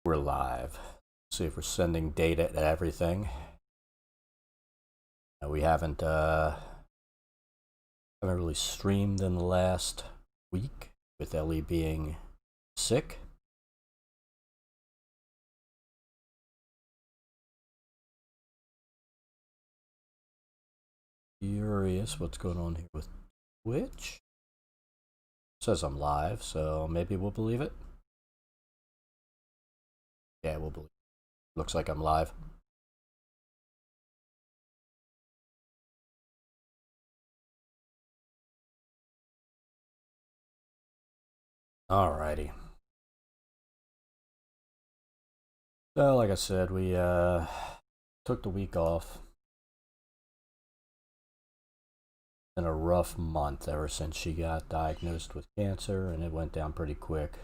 We're live. See if we're sending data to everything. We haven't really streamed in the last week with Ellie being sick. Curious what's going on here with Twitch. It says I'm live, so maybe we'll believe it. Yeah, we'll believe it. Looks like I'm live. Alrighty. So, like I said, we took the week off. Been a rough month ever since she got diagnosed with cancer, and it went down pretty quick.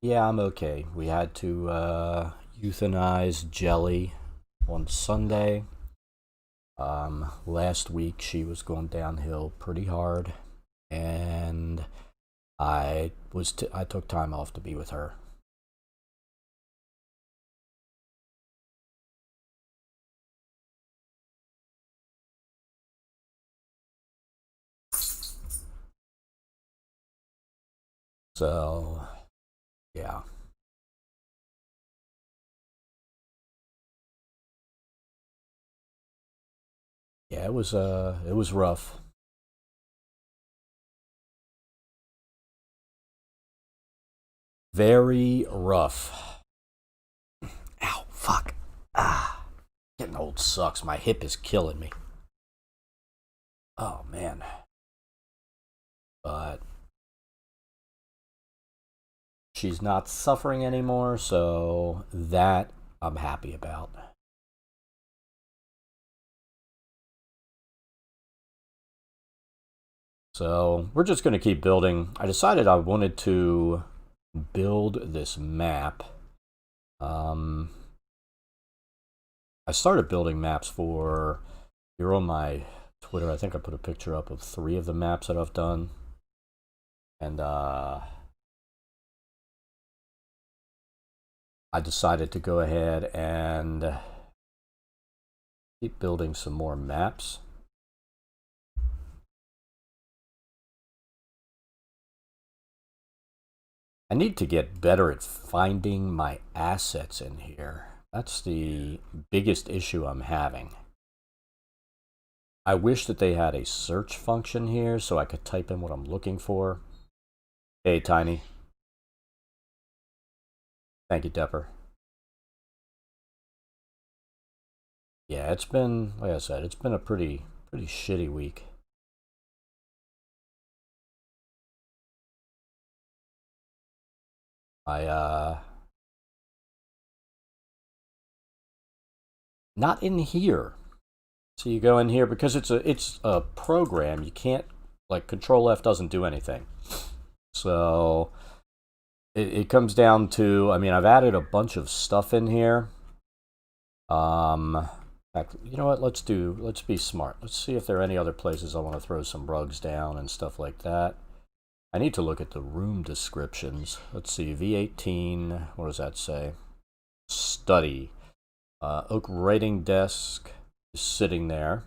Yeah, I'm okay. We had to euthanize Jelly on Sunday. Last week she was going downhill pretty hard, and I took time off to be with her. So, yeah. Yeah, it was rough. Very rough. Ow, fuck. Getting old sucks. My hip is killing me. Oh, man. But she's not suffering anymore, so that I'm happy about. So we're just going to keep building. I decided I wanted to build this map. I started building maps for, you're on my Twitter, I think I put a picture up of 3 of the maps that I've done. And I decided to go ahead and keep building some more maps. I need to get better at finding my assets in here. That's the biggest issue I'm having. I wish that they had a search function here so I could type in what I'm looking for. Hey, Tiny. Thank you, Depper. Yeah, it's been, like I said, it's been a pretty shitty week. Not in here. So you go in here because it's a program. You can't, like, Control F doesn't do anything. So it comes down to, I mean, I've added a bunch of stuff in here. In fact, you know what? Let's be smart. Let's see if there are any other places I want to throw some rugs down and stuff like that. I need to look at the room descriptions. Let's see, V18, what does that say? Study. Oak writing desk is sitting there.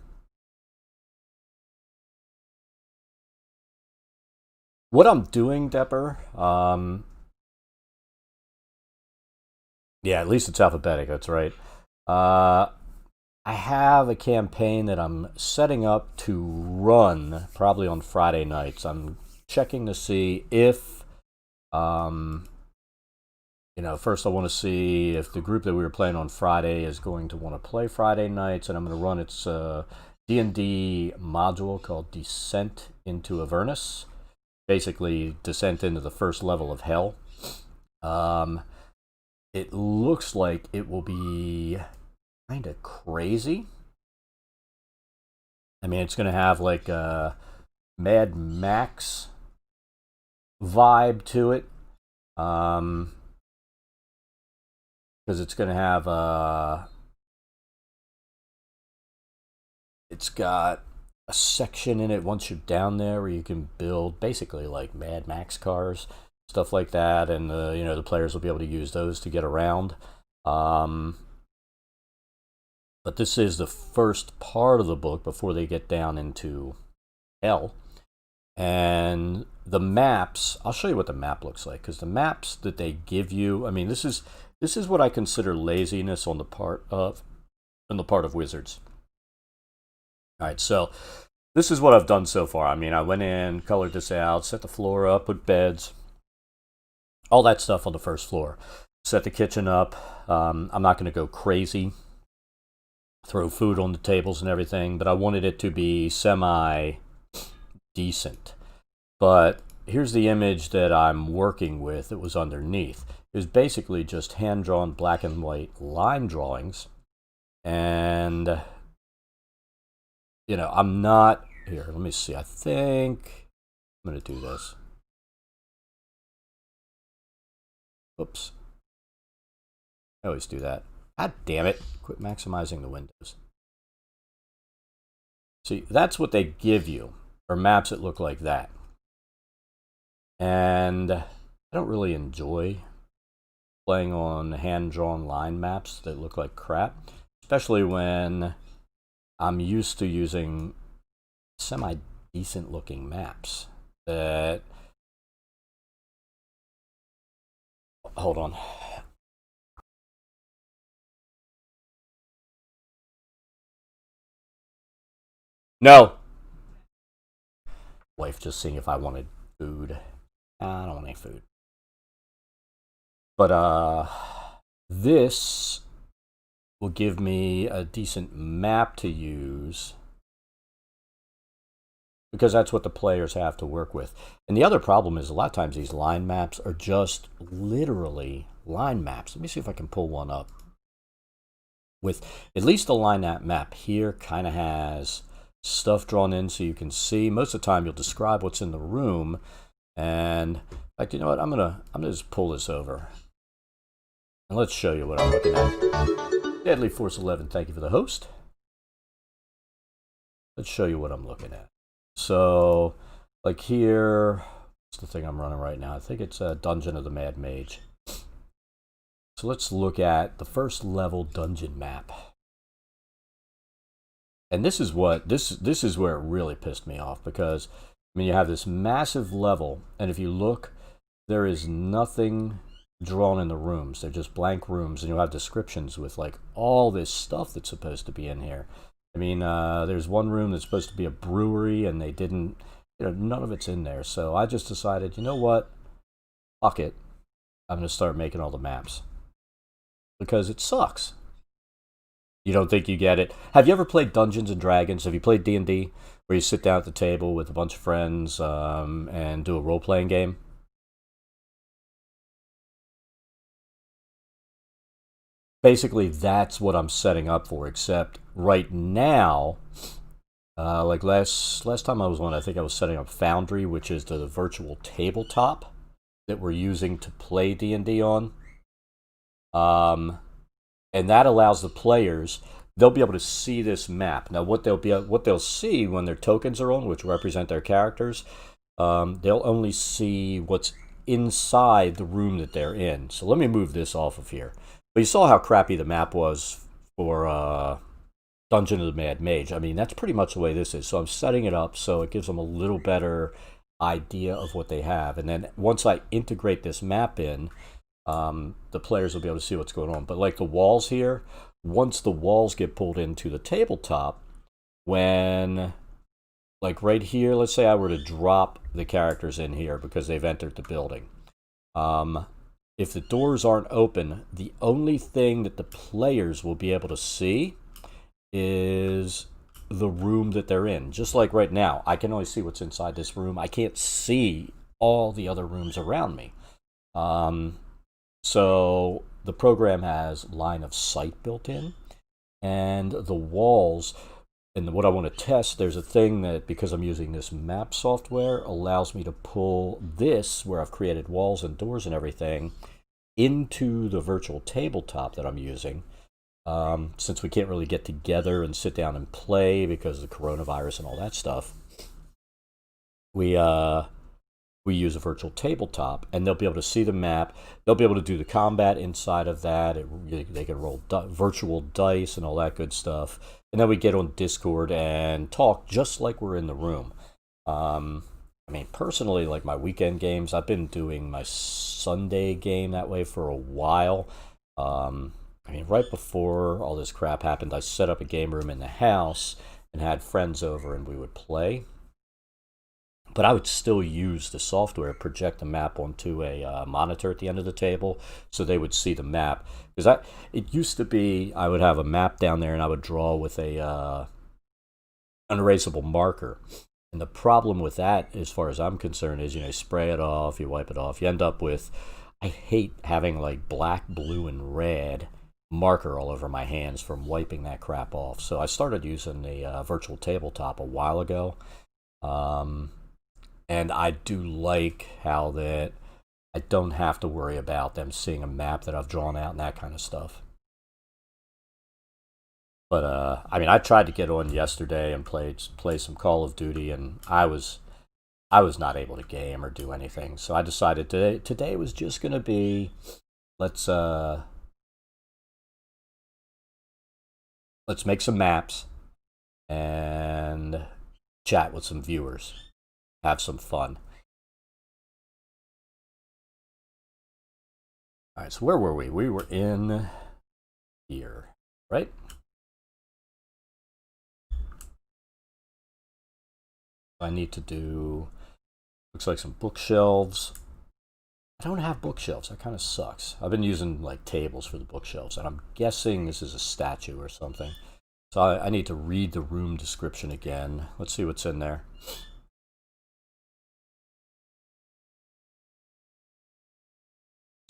What I'm doing, Depper, yeah, at least it's alphabetic, that's right. I have a campaign that I'm setting up to run probably on Friday nights. I'm checking to see if, first I want to see if the group that we were playing on Friday is going to want to play Friday nights, and I'm going to run its D&D module called Descent into Avernus. Basically, descent into the first level of hell. It looks like it will be kind of crazy. I mean, it's going to have like a Mad Max vibe to it. Because it's going to have it's got a section in it once you're down there where you can build basically like Mad Max cars. stuff like that, and the players will be able to use those to get around. But this is the first part of the book before they get down into hell. And the maps, I'll show you what the map looks like, because the maps that they give you, I mean, this is what I consider laziness on the part of Wizards. All right, so this is what I've done so far. I mean, I went in, colored this out, set the floor up, put beds, all that stuff on the first floor. Set the kitchen up. I'm not going to go crazy, throw food on the tables and everything, but I wanted it to be semi-decent. But here's the image that I'm working with. It was underneath. It was basically just hand-drawn black and white line drawings. And, I'm not... Here, let me see. I think I'm going to do this. Oops. I always do that. God damn it. Quit maximizing the windows. See, that's what they give you, or maps that look like that. And I don't really enjoy playing on hand-drawn line maps that look like crap, especially when I'm used to using semi-decent looking maps that... Hold on. No! Wife just seeing if I wanted food. I don't want any food. But this will give me a decent map to use, because that's what the players have to work with. And the other problem is a lot of times these line maps are just literally line maps. Let me see if I can pull one up. With at least the line map here kind of has stuff drawn in so you can see. Most of the time you'll describe what's in the room. And like, you know what, I'm gonna just pull this over. And let's show you what I'm looking at. Deadly Force 11, thank you for the host. Let's show you what I'm looking at. So, like here, what's the thing I'm running right now? I think it's Dungeon of the Mad Mage. So let's look at the first level dungeon map. And this is what this is where it really pissed me off, because I mean, you have this massive level, and if you look, there is nothing drawn in the rooms. They're just blank rooms, and you'll have descriptions with like all this stuff that's supposed to be in here. I mean, there's one room that's supposed to be a brewery, and they didn't, none of it's in there. So I just decided, you know what? Fuck it. I'm going to start making all the maps. Because it sucks. You don't think you get it? Have you ever played Dungeons and Dragons? Have you played D&D? Where you sit down at the table with a bunch of friends and do a role-playing game? Basically, that's what I'm setting up for, except right now, like last time I was on, I think I was setting up Foundry, which is the virtual tabletop that we're using to play D&D on. And that allows the players, they'll be able to see this map. Now, what they'll see when their tokens are on, which represent their characters, they'll only see what's inside the room that they're in. So let me move this off of here. But you saw how crappy the map was for Dungeon of the Mad Mage. I mean, that's pretty much the way this is. So I'm setting it up so it gives them a little better idea of what they have. And then once I integrate this map in, the players will be able to see what's going on. But like the walls here, once the walls get pulled into the tabletop, when, like right here, let's say I were to drop the characters in here because they've entered the building. If the doors aren't open, the only thing that the players will be able to see is the room that they're in. Just like right now, I can only see what's inside this room. I can't see all the other rooms around me. So the program has line of sight built in, and the walls, and what I want to test, there's a thing that, because I'm using this map software, allows me to pull this, where I've created walls and doors and everything, into the virtual tabletop that I'm using. Since we can't really get together and sit down and play because of the coronavirus and all that stuff, we we use a virtual tabletop, and they'll be able to see the map. They'll be able to do the combat inside of that. They can roll virtual dice and all that good stuff. And then we get on Discord and talk just like we're in the room. I mean, personally, like my weekend games, I've been doing my Sunday game that way for a while. I mean, right before all this crap happened, I set up a game room in the house and had friends over, and we would play. But I would still use the software, project the map onto a monitor at the end of the table, so they would see the map. Because it used to be I would have a map down there, and I would draw with a unerasable marker. And the problem with that, as far as I'm concerned, is you spray it off, you wipe it off, you end up with. I hate having like black, blue, and red marker all over my hands from wiping that crap off. So I started using the virtual tabletop a while ago. And I do like how that I don't have to worry about them seeing a map that I've drawn out and that kind of stuff. But I mean, I tried to get on yesterday and play some Call of Duty, and I was not able to game or do anything. So I decided today was just gonna be let's make some maps and chat with some viewers, have some fun. All right, so where were we? We were in here, right? I need to do, looks like some bookshelves. I don't have bookshelves. That kind of sucks. I've been using like tables for the bookshelves, and I'm guessing this is a statue or something. So I need to read the room description again. Let's see what's in there.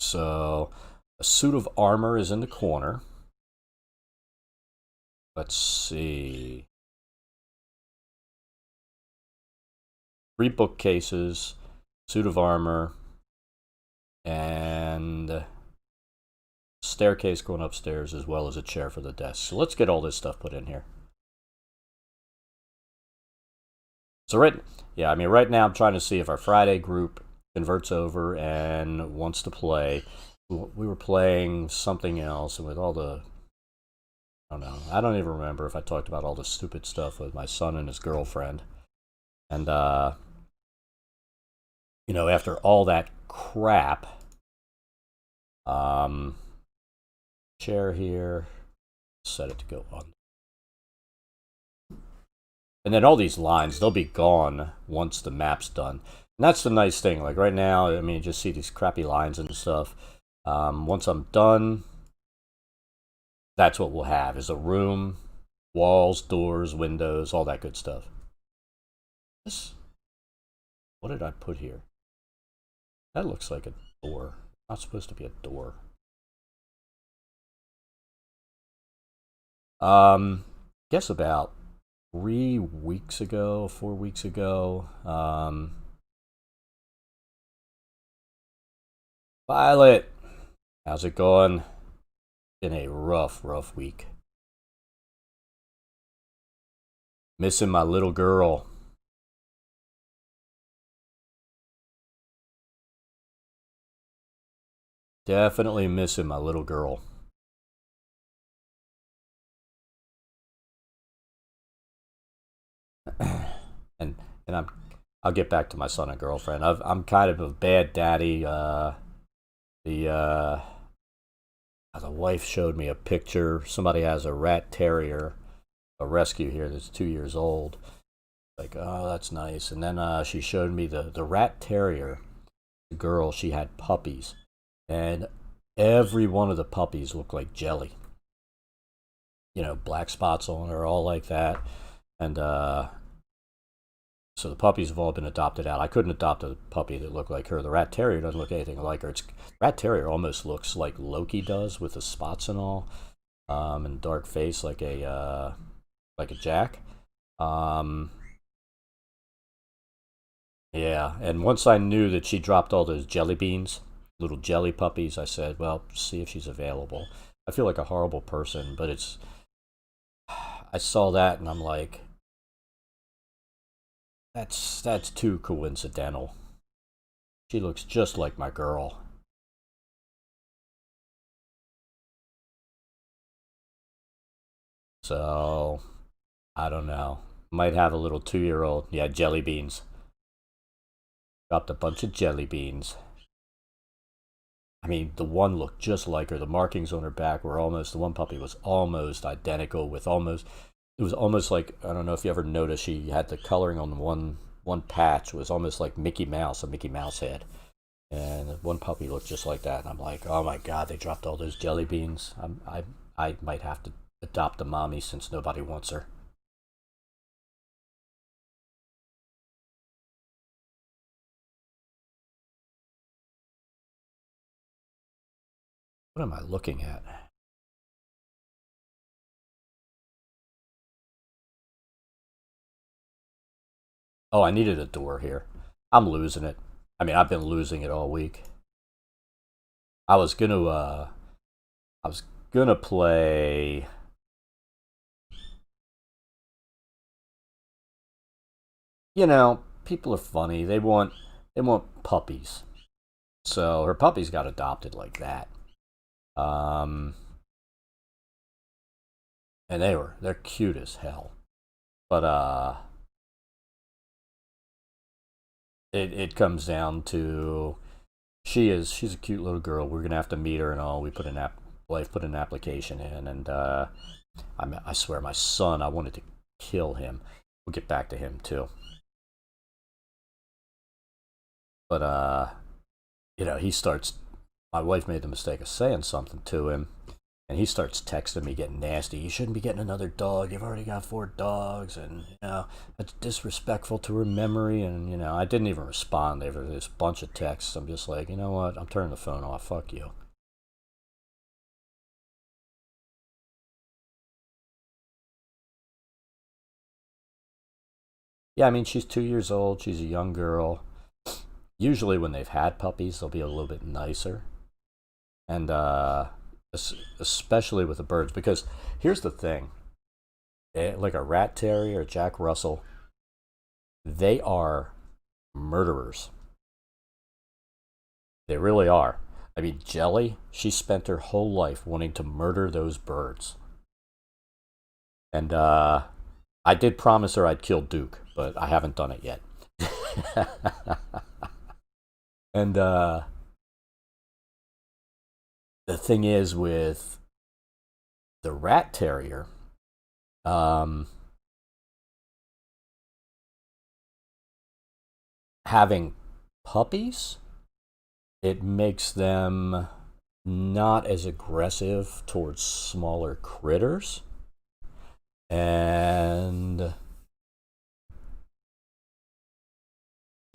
So a suit of armor is in the corner. Let's see. 3 bookcases, suit of armor, and staircase going upstairs, as well as a chair for the desk. So let's get all this stuff put in here. So right now I'm trying to see if our Friday group converts over and wants to play. We were playing something else, and with all the, I don't know, I don't even remember if I talked about all the stupid stuff with my son and his girlfriend. And after all that crap, chair here, set it to go on. And then all these lines, they'll be gone once the map's done. And that's the nice thing. Like right now, I mean, you just see these crappy lines and stuff. Once I'm done, that's what we'll have, is a room, walls, doors, windows, all that good stuff. What did I put here? That looks like a door. Not supposed to be a door. Guess about 3 weeks ago, 4 weeks ago, Violet, how's it going? Been a rough week. Missing my little girl. Definitely missing my little girl. and I'll get back to my son and girlfriend. I'm kind of a bad daddy. The wife showed me a picture. Somebody has a rat terrier, a rescue here that's 2 years old. Like, oh, that's nice. And then she showed me the rat terrier. The girl, she had puppies. And every one of the puppies looked like jelly. Black spots on her, all like that. And so the puppies have all been adopted out. I couldn't adopt a puppy that looked like her. The rat terrier doesn't look anything like her. Rat terrier almost looks like Loki does, with the spots and all, and dark face like a Jack. Yeah, and once I knew that she dropped all those jelly beans, little jelly puppies, I said, well, see if she's available. I feel like a horrible person, but I saw that and I'm like, that's too coincidental. She looks just like my girl. So, I don't know. Might have a little 2-year-old. Yeah, jelly beans. Dropped a bunch of jelly beans. I mean, the one looked just like her. The markings on her back were almost, the one puppy was almost identical with almost, it was almost like, I don't know if you ever noticed, she had the coloring on one patch was almost like Mickey Mouse, a Mickey Mouse head. And one puppy looked just like that. And I'm like, oh my God, they dropped all those jelly beans. I might have to adopt a mommy since nobody wants her. What am I looking at? Oh, I needed a door here. I'm losing it. I mean, I've been losing it all week. I was gonna I was gonna play. You know, people are funny. They want puppies. So her puppies got adopted like that. Um and they're cute as hell. But it comes down to she's a cute little girl. We're gonna have to meet her and all. We put an wife put an application in, and I swear my son, I wanted to kill him. We'll get back to him too. But he starts. My wife made the mistake of saying something to him, and he starts texting me, getting nasty. You shouldn't be getting another dog. You've already got 4 dogs, and that's disrespectful to her memory. And I didn't even respond. There was this bunch of texts. I'm just like, you know what? I'm turning the phone off. Fuck you. Yeah, I mean, she's 2 years old. She's a young girl. Usually, when they've had puppies, they'll be a little bit nicer, and especially with the birds. Because here's the thing: like a rat terrier, a Jack Russell, they are murderers. They really are. I mean, Jelly, she spent her whole life wanting to murder those birds. And I did promise her I'd kill Duke, but I haven't done it yet. And the thing is with the rat terrier, um, having puppies, it makes them not as aggressive towards smaller critters. And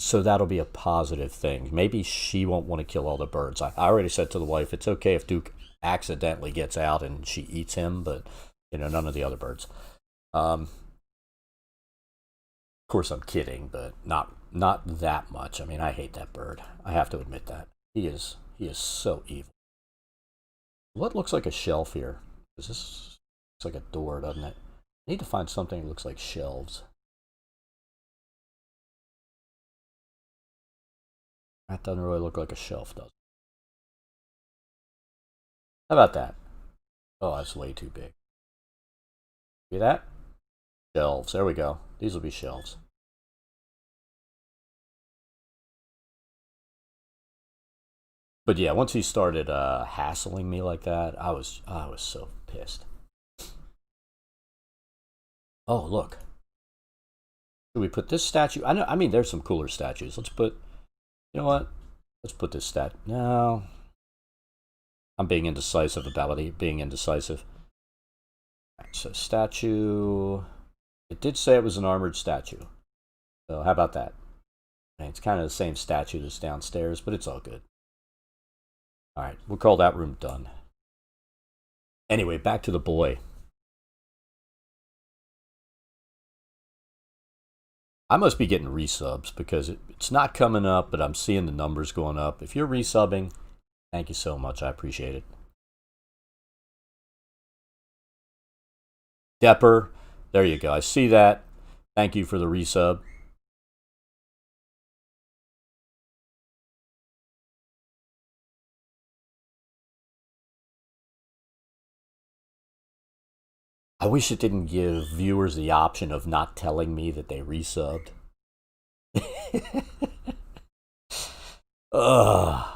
so that'll be a positive thing. Maybe she won't want to kill all the birds. I already said to the wife, it's okay if Duke accidentally gets out and she eats him, but none of the other birds. Of course, I'm kidding, but not that much. I mean, I hate that bird. I have to admit that he is so evil. What looks like a shelf here? Is this looks like a door, doesn't it? I need to find something that looks like shelves. That doesn't really look like a shelf, does it? How about that? Oh, that's way too big. See that? Shelves. There we go. These will be shelves. But yeah, once he started hassling me like that, I was so pissed. Oh, look. Should we put this statue? I know. I mean, there's some cooler statues. Let's put. You know what? Let's put this stat. No, I'm being indecisive about it. Being indecisive. Right, so statue. It did say it was an armored statue. So how about that? It's kind of the same statue that's downstairs, but it's all good. All right, we'll call that room done. Anyway, back to the boy. I must be getting resubs because it's not coming up, but I'm seeing the numbers going up. If you're resubbing, thank you so much. I appreciate it. Depper, there you go. I see that. Thank you for the resub. I wish it didn't give viewers the option of not telling me that they resubbed. Ugh.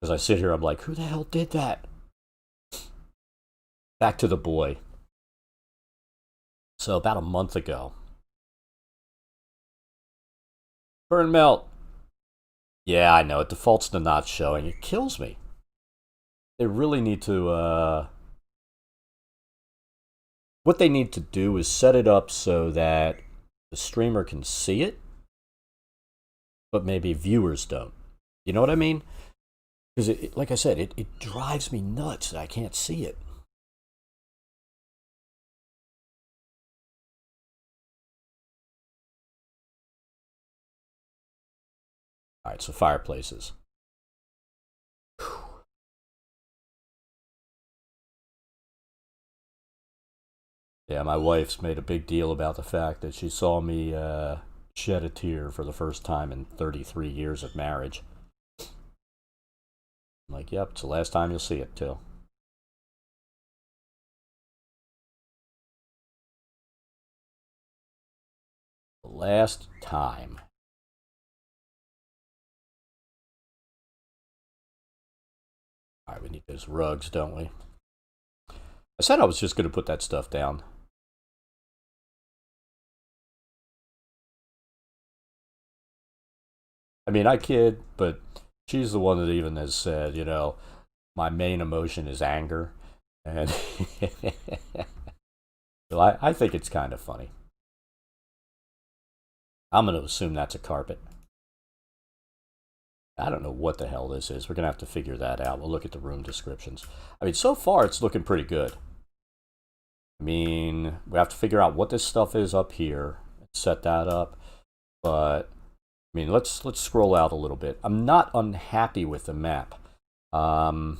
As I sit here, I'm like, who the hell did that? Back to the boy. So about a month ago. Burn melt. Yeah, I know. It defaults to not showing. It kills me. They really need to, what they need to do is set it up so that the streamer can see it, but maybe viewers don't. You know what I mean? Because, like I said, it drives me nuts that I can't see it. All right, so fireplaces. Yeah, my wife's made a big deal about the fact that she saw me shed a tear for the first time in 33 years of marriage. I'm like, yep, it's the last time you'll see it, too. The last time. All right, we need those rugs, don't we? I said I was just going to put that stuff down. I mean, I kid, but she's the one that even has said, you know, my main emotion is anger. And well, I think it's kind of funny. I'm going to assume that's a carpet. I don't know what the hell this is. We're going to have to figure that out. We'll look at the room descriptions. I mean, so far it's looking pretty good. I mean, we have to figure out what this stuff is up here, set that up. But I mean, let's scroll out a little bit. I'm not unhappy with the map. And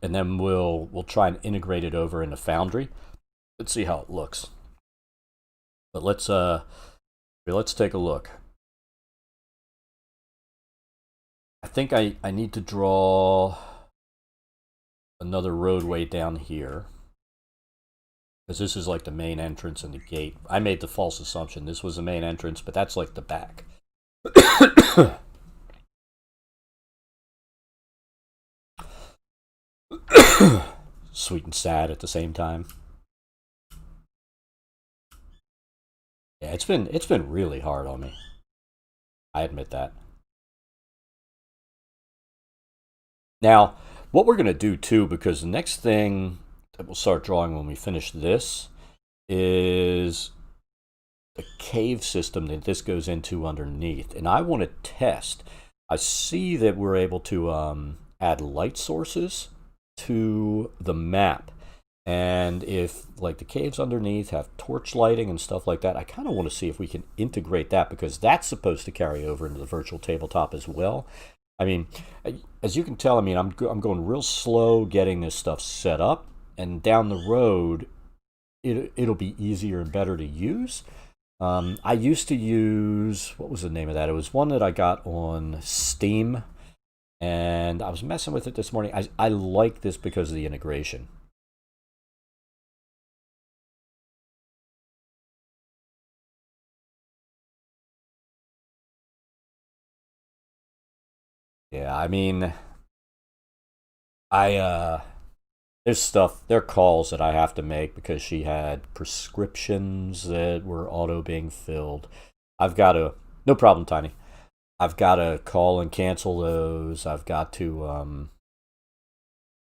then we'll try and integrate it over into Foundry. Let's see how it looks. But let's take a look. I think I need to draw another roadway down here, because this is like the main entrance and the gate. I made the false assumption this was the main entrance, but that's like the back. Sweet and sad at the same time. Yeah, it's been really hard on me. I admit that. Now, what we're going to do too, because the next thing that we'll start drawing when we finish this is the cave system that this goes into underneath. And I want to test. I see that we're able to add light sources to the map. And if like the caves underneath have torch lighting and stuff like that, I kind of want to see if we can integrate that, because that's supposed to carry over into the virtual tabletop as well. I mean, as you can tell, I mean, I'm going real slow getting this stuff set up, and down the road, it'll be easier and better to use. I used to use, what was the name of that? It was one that I got on Steam, and I was messing with it this morning. I like this because of the integration. Yeah, I mean, there are calls that I have to make because she had prescriptions that were auto being filled. I've got to, no problem, Tiny. I've got to call and cancel those. I've got to,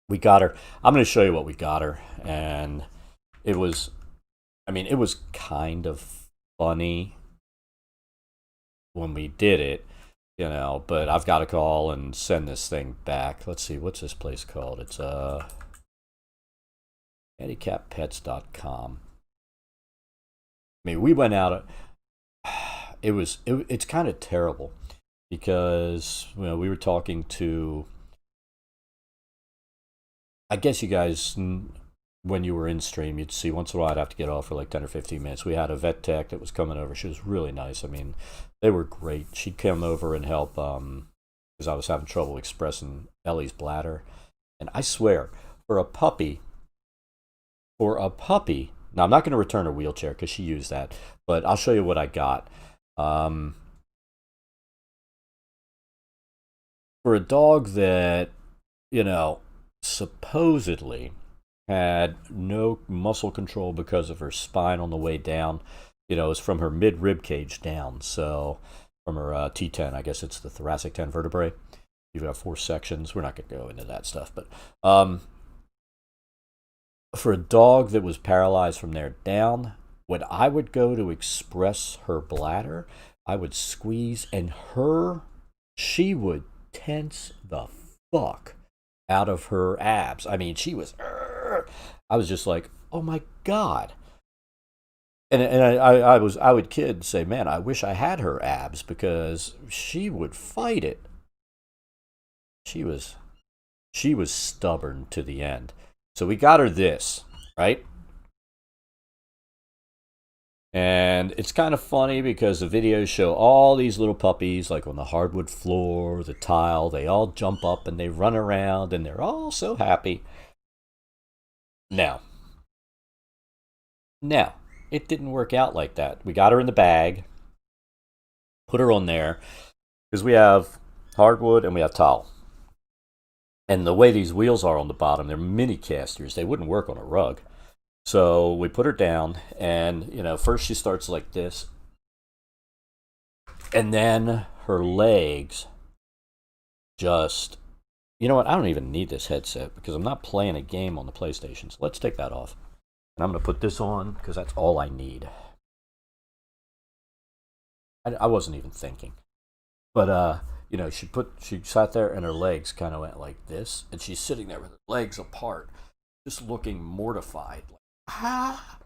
we got her. I'm going to show you what we got her. And it was, I mean, it was kind of funny when we did it, you know, but I've got to call and send this thing back. Let's see, what's this place called? It's handicappets.com. I mean, we went out, it's kind of terrible because, you know, we were talking to, I guess you guys when you were in stream, you'd see once in a while I'd have to get off for like 10 or 15 minutes. We had a vet tech that was coming over. She was really nice. I mean, they were great. She'd come over and help because I was having trouble expressing Ellie's bladder. And I swear, for a puppy, now I'm not going to return her wheelchair because she used that, but I'll show you what I got. For a dog that, you know, supposedly had no muscle control because of her spine on the way down. You know, it's from her mid rib cage down. So from her T10, I guess it's the thoracic 10 vertebrae. You've got 4 sections. We're not going to go into that stuff, but for a dog that was paralyzed from there down, when I would go to express her bladder, I would squeeze, and she would tense the fuck out of her abs. I mean, I was just like, oh my God. And I would kid and say, man, I wish I had her abs because she would fight it. She was stubborn to the end. So we got her this, right? And it's kind of funny because the videos show all these little puppies like on the hardwood floor, the tile, they all jump up and they run around and they're all so happy. Now, it didn't work out like that. We got her in the bag, put her on there, because we have hardwood and we have tile. And the way these wheels are on the bottom, they're mini casters. They wouldn't work on a rug. So we put her down, and, you know, first she starts like this. And then her legs just, you know what? I don't even need this headset because I'm not playing a game on the PlayStation. So let's take that off. And I'm going to put this on because that's all I need. I wasn't even thinking. But, you know, she sat there and her legs kind of went like this. And she's sitting there with her legs apart, just looking mortified. Like, ah.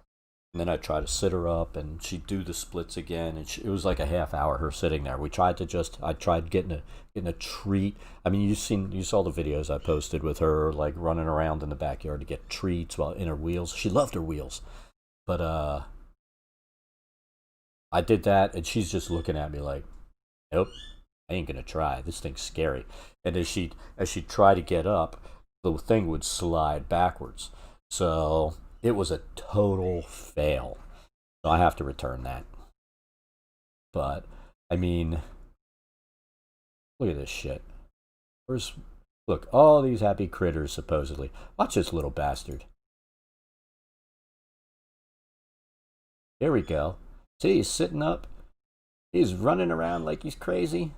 And then I tried to sit her up and she'd do the splits again. And it was like a half hour her sitting there. I tried getting a treat. I mean, you saw the videos I posted with her like running around in the backyard to get treats while in her wheels. She loved her wheels. But I did that and she's just looking at me like, nope, I ain't gonna try. This thing's scary. And as she tried to get up, the thing would slide backwards. So it was a total fail. So I have to return that. But, I mean, look at this shit. Look, all these happy critters, supposedly. Watch this little bastard. There we go. See, he's sitting up. He's running around like he's crazy.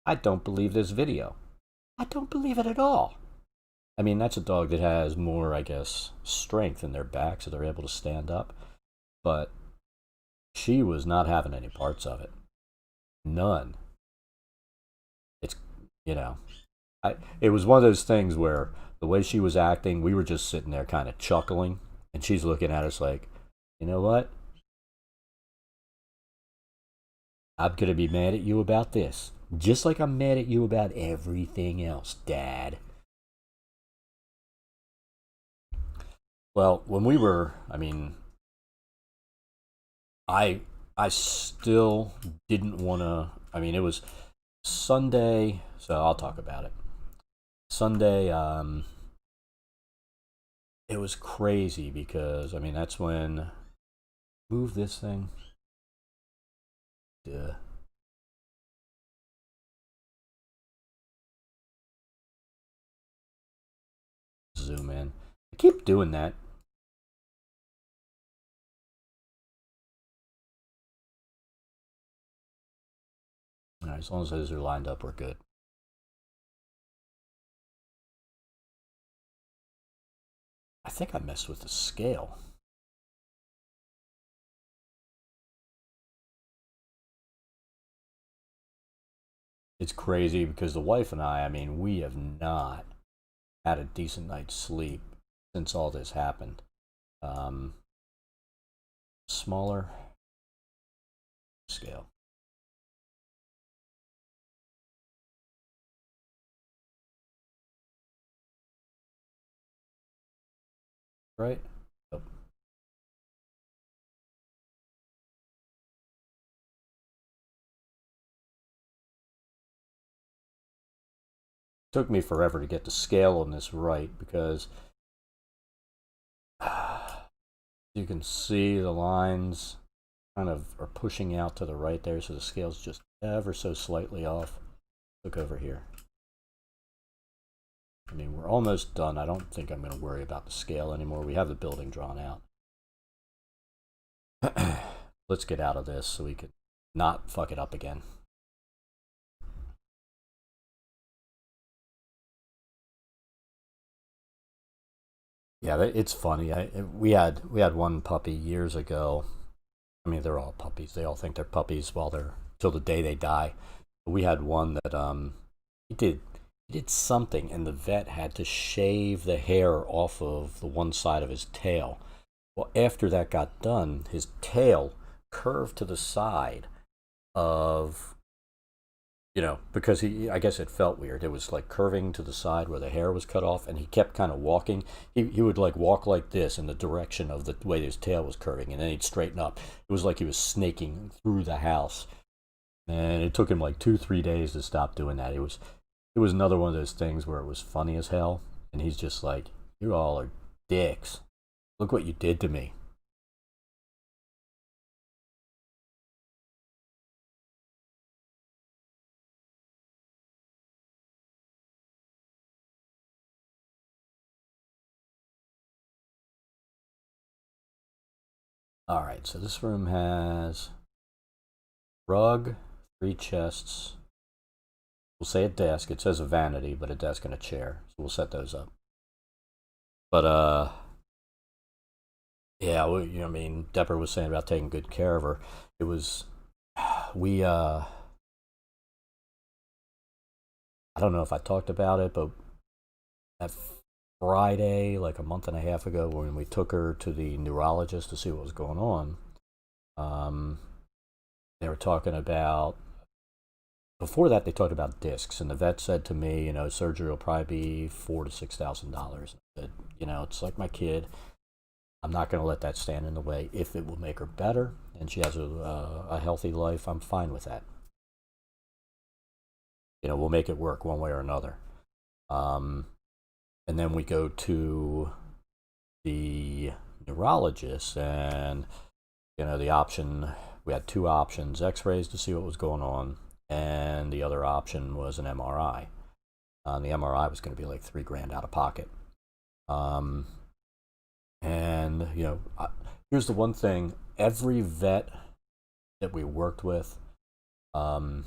I don't believe this video. I don't believe it at all. I mean, that's a dog that has more, I guess, strength in their back, so they're able to stand up. But she was not having any parts of it. None. It's, you know, it was one of those things where the way she was acting, we were just sitting there kind of chuckling, and she's looking at us like, you know what? I'm going to be mad at you about this. Just like I'm mad at you about everything else, Dad. Well, when we were, I mean, I still didn't want to. I mean, it was Sunday, so I'll talk about it. Sunday, it was crazy because I mean that's when move this thing. Duh. Zoom in. I keep doing that. All right, as long as those are lined up, we're good. I think I messed with the scale. It's crazy because the wife and I mean, we have not had a decent night's sleep since all this happened. Um, Smaller scale. Right? took me forever to get the scale on this right because you can see the lines kind of are pushing out to the right there, so the scale's just ever so slightly off. Look over here. I mean, we're almost done. I don't think I'm going to worry about the scale anymore. We have the building drawn out. Let's get out of this so we can not fuck it up again. Yeah, it's funny. We had one puppy years ago. I mean, they're all puppies. They all think they're puppies while they're till the day they die. But we had one that he did something, and the vet had to shave the hair off of the one side of his tail. Well, after that got done, his tail curved to the side of, because I guess it felt weird. It was like curving to the side where the hair was cut off, and he kept kind of walking. He would like walk like this in the direction of the way his tail was curving, and then he'd straighten up. It was like he was snaking through the house. And it took him like 2-3 days to stop doing that. It was another one of those things where it was funny as hell, and he's just like, "You all are dicks. Look what you did to me." All right, so this room has rug, 3 chests. We'll say a desk. It says a vanity, but a desk and a chair. So we'll set those up. But yeah, I mean, Depper was saying about taking good care of her. It was I don't know if I talked about it, but that Friday, like a month and a half ago, when we took her to the neurologist to see what was going on, they were talking about, before that they talked about discs, and the vet said to me, surgery will probably be $4,000 to $6,000. I said, it's like my kid. I'm not going to let that stand in the way. If it will make her better and she has a healthy life, I'm fine with that. We'll make it work one way or another. And then we go to the neurologist, and the option, we had 2 options: x-rays to see what was going on, and the other option was an MRI. The MRI was going to be like $3,000 out of pocket. And here's the one thing: every vet that we worked with, and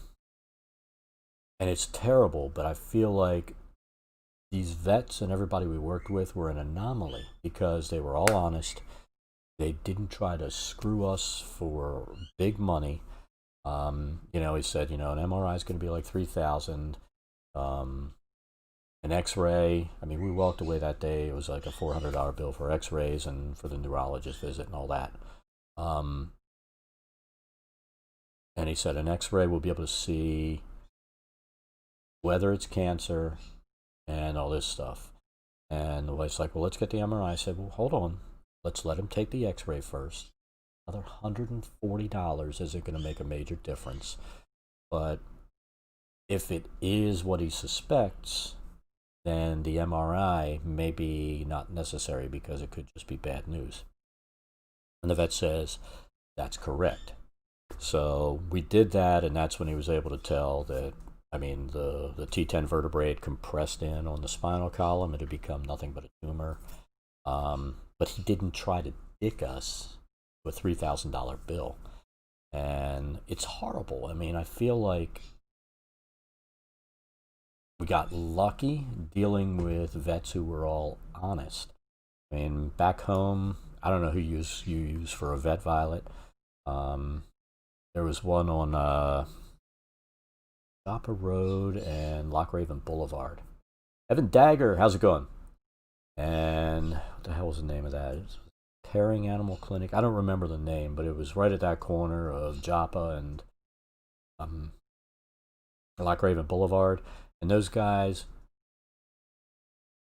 it's terrible, but I feel like these vets and everybody we worked with were an anomaly because they were all honest. They didn't try to screw us for big money. He said, an MRI is going to be like $3,000. An X-ray. I mean, we walked away that day. It was like a $400 bill for X-rays and for the neurologist visit and all that. And he said an X-ray will be able to see whether it's cancer and all this stuff. And the wife's like, "Well, let's get the MRI." I said, "Well, hold on. Let's let him take the X-ray first. Another $140 isn't going to make a major difference. But if it is what he suspects, then the MRI may be not necessary because it could just be bad news." And the vet says, "That's correct." So we did that, and that's when he was able to tell that, the T10 vertebrae had compressed in on the spinal column. It had become nothing but a tumor. But he didn't try to dick us with a $3,000 bill. And it's horrible. I feel like we got lucky dealing with vets who were all honest. Back home, I don't know who you use for a vet, Violet. There was one on Chopper Road and Lockraven Boulevard. Evan Dagger, how's it going? And what the hell was the name of that? It was Caring Animal Clinic. I don't remember the name, but it was right at that corner of Joppa and Lockraven Boulevard. And those guys,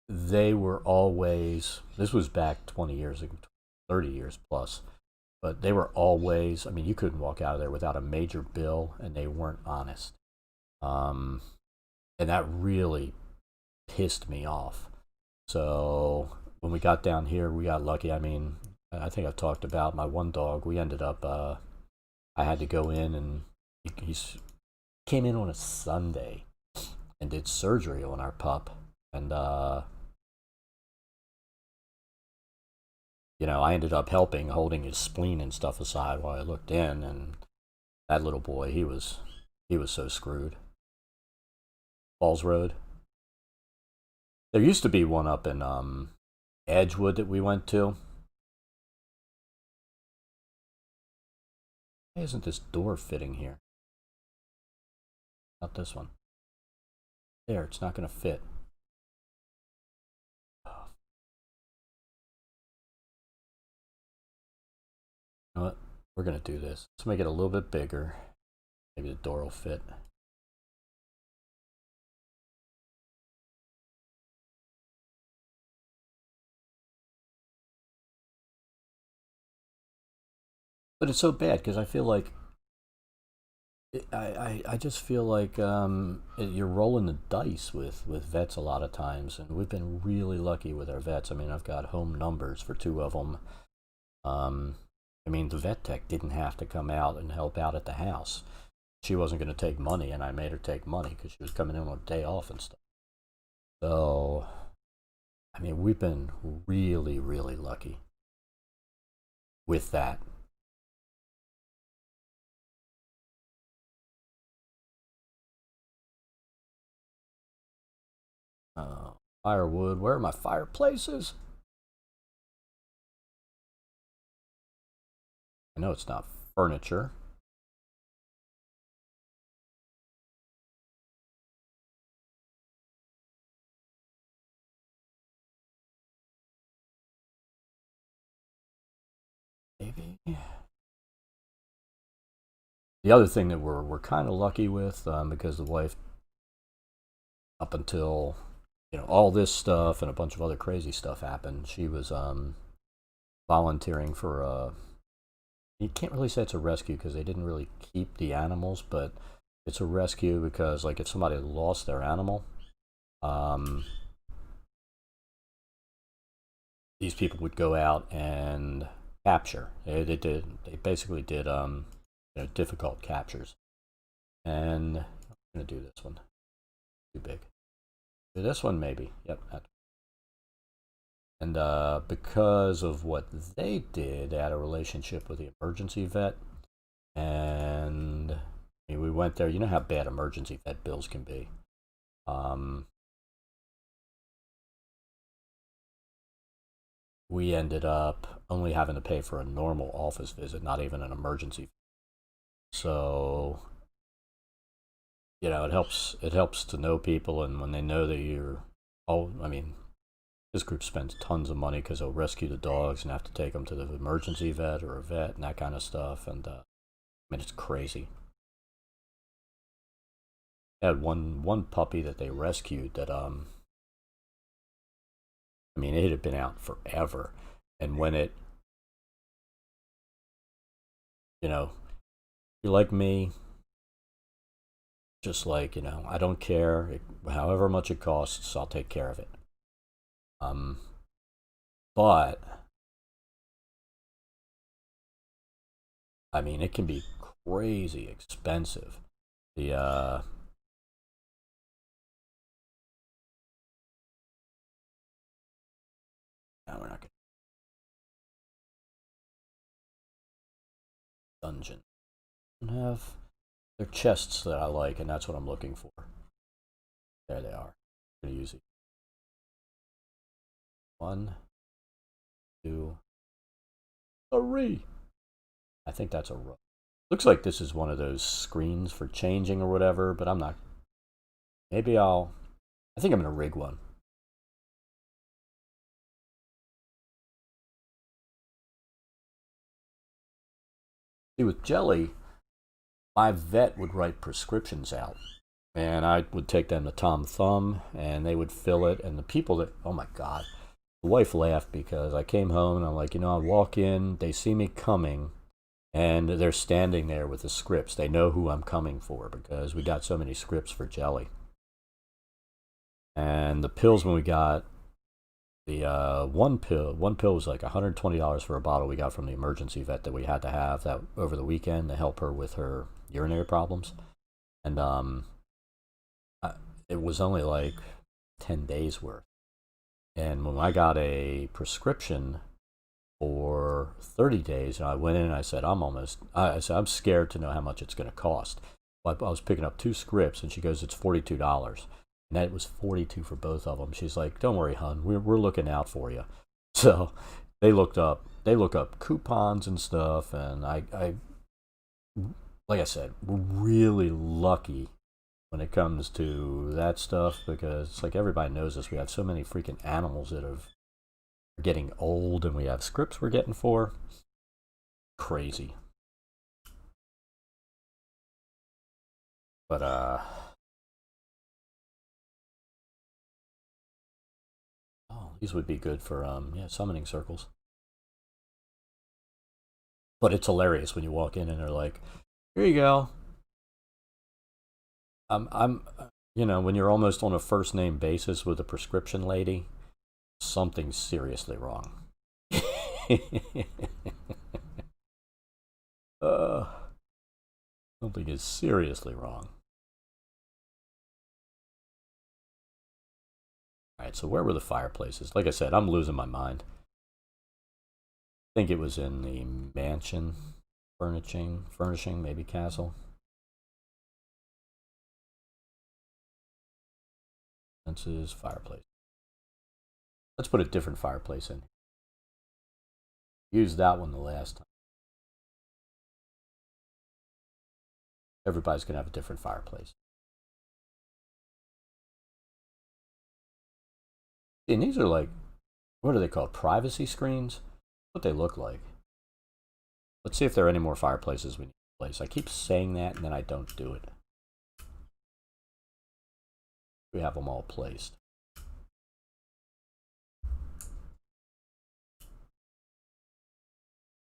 they were always, this was back 20 years ago, 30 years plus, but they were always, you couldn't walk out of there without a major bill, and they weren't honest. And that really pissed me off. So when we got down here, we got lucky. I mean, I think I've talked about my one dog. We ended up, I had to go in, and he came in on a Sunday and did surgery on our pup. And, you know, I ended up helping, holding his spleen and stuff aside while I looked in. And that little boy, he was so screwed. Falls Road. There used to be one up in Edgewood that we went to. Why isn't this door fitting here? Not this one. There, it's not going to fit. You know what? We're going to do this. Let's make it a little bit bigger. Maybe the door will fit. But it's so bad because I feel like I just feel like you're rolling the dice with vets a lot of times, and we've been really lucky with our vets. I mean, I've got home numbers for 2 of them. I mean, the vet tech didn't have to come out and help out at the house. She wasn't going to take money, and I made her take money because she was coming in on a day off and stuff. So, I mean, we've been really, really lucky with that. Firewood. Where are my fireplaces? I know it's not furniture. Maybe. The other thing that we're kind of lucky with, because the wife, up until, you know, all this stuff and a bunch of other crazy stuff happened, she was volunteering for you can't really say it's a rescue because they didn't really keep the animals, but it's a rescue because, like, if somebody lost their animal, these people would go out and capture. They basically did you know, difficult captures. And I'm gonna do this one. Too big. Do this one maybe. Yep. And because of what they did, they had a relationship with the emergency vet, and I mean, we went there. You know how bad emergency vet bills can be. We ended up only having to pay for a normal office visit, not even an emergency. So, you know, it helps to know people, and when they know that you're, oh, I mean, this group spends tons of money because they'll rescue the dogs and have to take them to the emergency vet or a vet and that kind of stuff. And I mean, it's crazy. I had one puppy that they rescued that I mean, it had been out forever, and when it, you know, you're like me, just like, you know, I don't care, however much it costs, I'll take care of it. Um, but I mean, it can be crazy expensive. The no, we're not gonna dungeon. Have they're chests that I like, and that's what I'm looking for. There they are. I'm gonna use it. 1, 2, 3. I think that's a row. Looks like this is one of those screens for changing or whatever, but I'm not. Maybe I think I'm gonna rig one. See, with Jelly, my vet would write prescriptions out, and I would take them to Tom Thumb, and they would fill it. And the people that, oh my God, the wife laughed because I came home and I'm like, you know, I walk in, they see me coming, and they're standing there with the scripts. They know who I'm coming for because we got so many scripts for Jelly. And the pills, when we got the one pill was like $120 for a bottle we got from the emergency vet that we had to have that over the weekend to help her with her urinary problems. And it was only like 10 days worth. And when I got a prescription for 30 days, and I went in and I said, I said, I'm scared to know how much it's going to cost. But I was picking up 2 scripts, and she goes, it's $42. And that was $42 for both of them. She's like, don't worry, hon, we're looking out for you. So they look up coupons and stuff, and I like I said, we're really lucky when it comes to that stuff, because it's like everybody knows this. We have so many freaking animals that are getting old, and we have scripts we're getting for. Crazy. But these would be good for summoning circles. But it's hilarious when you walk in and they're like, here you go. I'm when you're almost on a first name basis with a prescription lady, something's seriously wrong. Something is seriously wrong. Alright, so where were the fireplaces? Like I said, I'm losing my mind. I think it was in the mansion furnishing, maybe castle. Fences, fireplace. Let's put a different fireplace in. Used that one the last time. Everybody's going to have a different fireplace. And these are like, what are they called? Privacy screens? What they look like. Let's see if there are any more fireplaces we need to place. I keep saying that and then I don't do it. We have them all placed.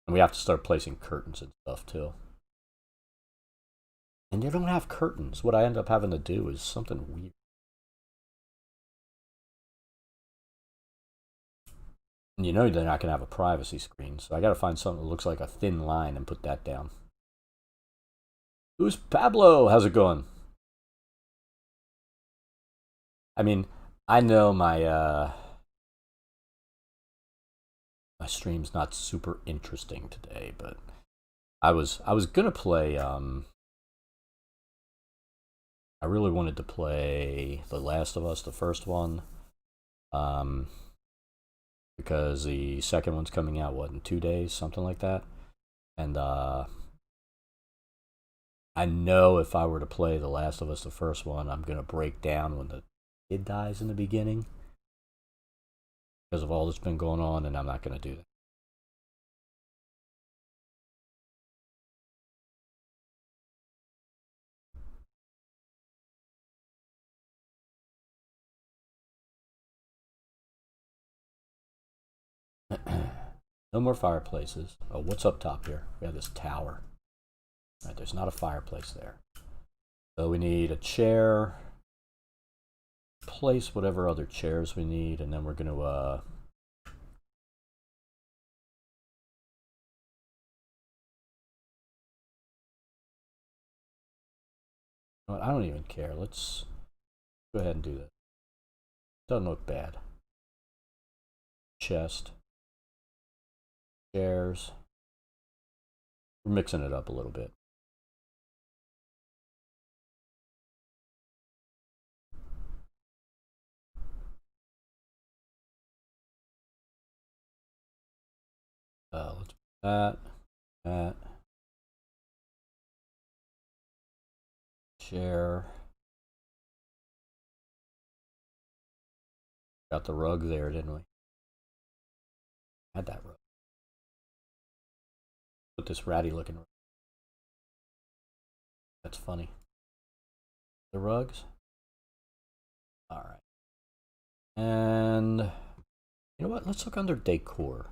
And we have to start placing curtains and stuff too. And they don't have curtains. What I end up having to do is something weird. And you know they're not going to have a privacy screen, so I got to find something that looks like a thin line and put that down. Who's Pablo? How's it going? I mean, I know my stream's not super interesting today, but I was gonna play. I really wanted to play The Last of Us, the first one, because the second one's coming out in 2 days, something like that, and I know if I were to play The Last of Us, the first one, I'm gonna break down when the kid dies in the beginning because of all that's been going on, and I'm not gonna do that. No more fireplaces. Oh, what's up top here? We have this tower. Right, there's not a fireplace there. So we need a chair. Place whatever other chairs we need, and then we're going to I don't even care. Let's go ahead and do that. Doesn't look bad. Chest. Chairs. We're mixing it up a little bit. Let's put that. Chair. Got the rug there, didn't we? Had that rug. Put this ratty looking rug. That's funny. The rugs. All right. And you know what? Let's look under decor.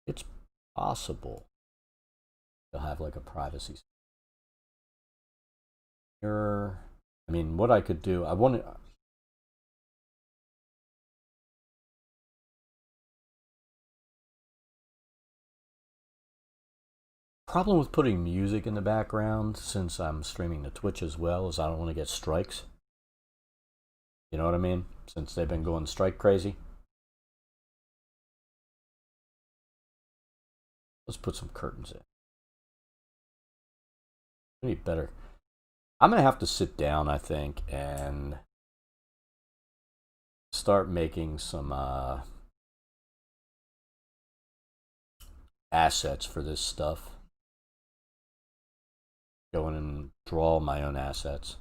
It's possible they'll have like a privacy mirror. I mean, what I could do, Problem with putting music in the background, since I'm streaming to Twitch as well, is I don't want to get strikes. You know what I mean? Since they've been going strike crazy. Let's put some curtains in. We need better. I'm going to have to sit down, I think, and start making some assets for this stuff. Go in and draw my own assets.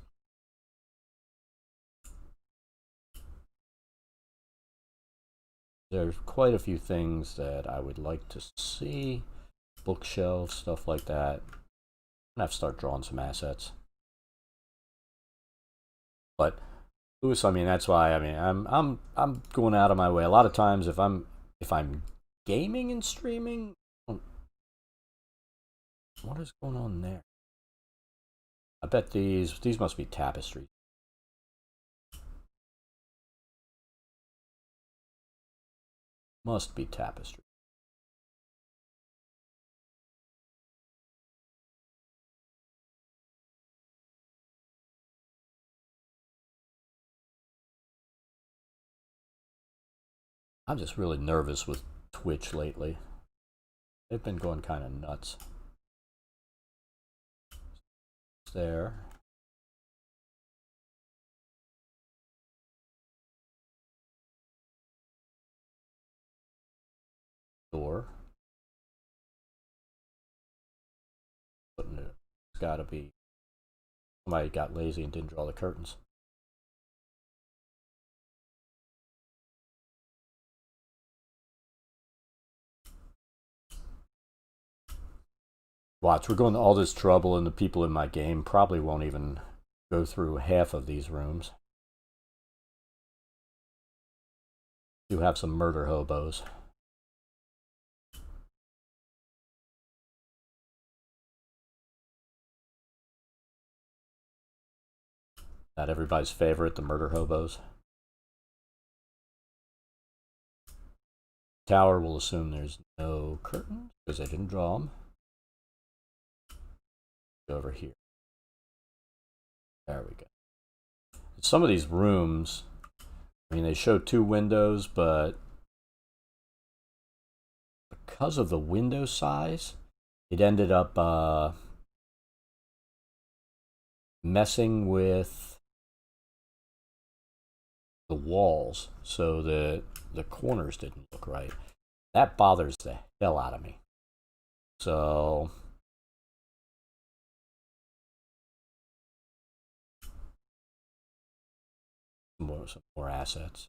There's quite a few things that I would like to see. Bookshelves, stuff like that. I'm gonna have to start drawing some assets. But Lewis, I mean, that's why I'm going out of my way. A lot of times if I'm gaming and streaming, what is going on there? I bet these must be tapestries. Must be tapestry. I'm just really nervous with Twitch lately. They've been going kind of nuts. There. Door. Putting it. It's gotta be. Somebody got lazy and didn't draw the curtains. Watch, we're going to all this trouble, and the people in my game probably won't even go through half of these rooms. Do have some murder hobos. Not everybody's favorite, the murder hobos. Tower will assume there's no curtains because I didn't draw them. Go over here. There we go. Some of these rooms, I mean, they show 2 windows, but because of the window size, it ended up messing with the walls, so the corners didn't look right. That bothers the hell out of me. So some more assets.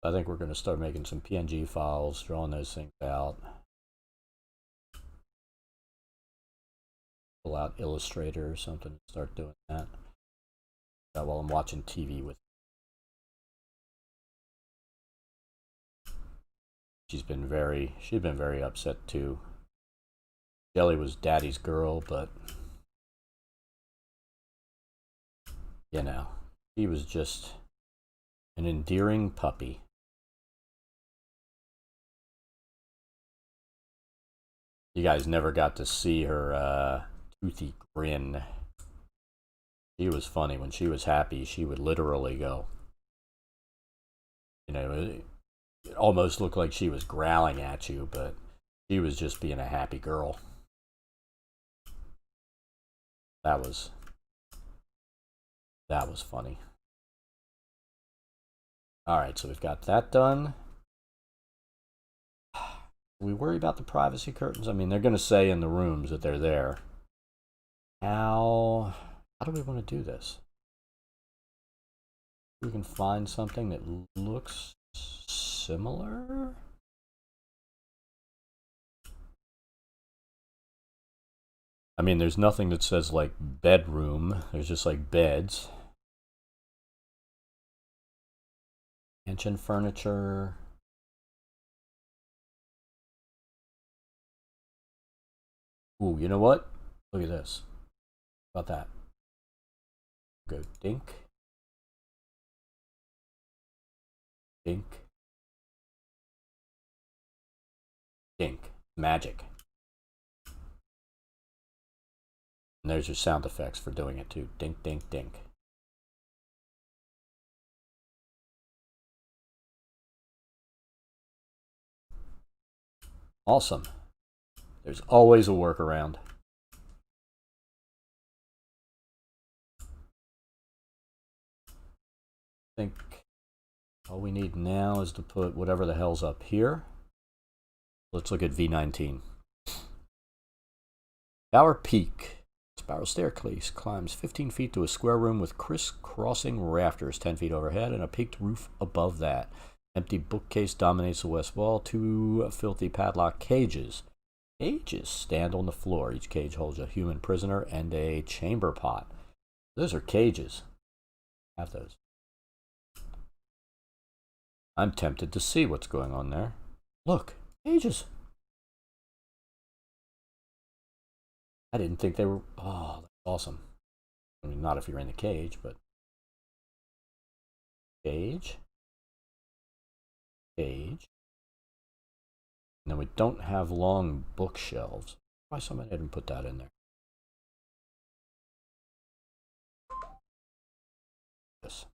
I think we're going to start making some PNG files, drawing those things out. Pull out Illustrator or something, start doing that while I'm watching TV with. She's been very upset too. Jelly was daddy's girl, but you know, he was just an endearing puppy. You guys never got to see her toothy grin. She was funny. When she was happy, she would literally go. You know, it almost looked like she was growling at you, but she was just being a happy girl. That was funny. Alright, so we've got that done. We worry about the privacy curtains. I mean, they're going to say in the rooms that they're there. How do we want to do this? We can find something that looks similar. I mean, there's nothing that says like bedroom. There's just like beds. Mansion furniture. Ooh, you know what? Look at this. How about that? Go dink. Dink. Dink. Magic. And there's your sound effects for doing it too. Dink, dink, dink. Awesome. There's always a workaround. I think all we need now is to put whatever the hell's up here. Let's look at V19. Bower Peak. Spiral staircase climbs 15 feet to a square room with crisscrossing rafters 10 feet overhead and a peaked roof above that. Empty bookcase dominates the west wall. 2 filthy padlock cages. Cages stand on the floor. Each cage holds a human prisoner and a chamber pot. Those are cages. Have those. I'm tempted to see what's going on there. Look, cages. I didn't think they were. Oh, that's awesome. I mean, not if you're in the cage, but. Cage. Cage. And then we don't have long bookshelves. Why somebody didn't put that in there? Yes.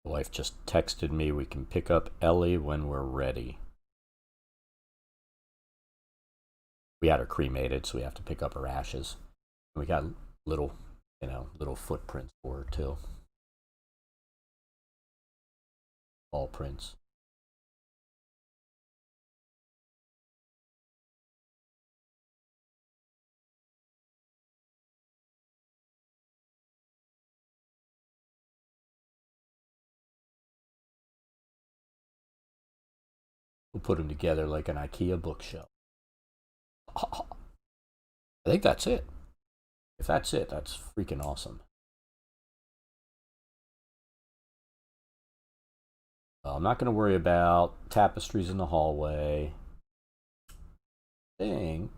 My wife just texted me we can pick up Ellie when we're ready. We had her cremated, so we have to pick up her ashes. And we got little, little footprints for her too. All prints. We'll put them together like an IKEA bookshelf. I think that's it. If that's it, that's freaking awesome. I'm not going to worry about tapestries in the hallway. I think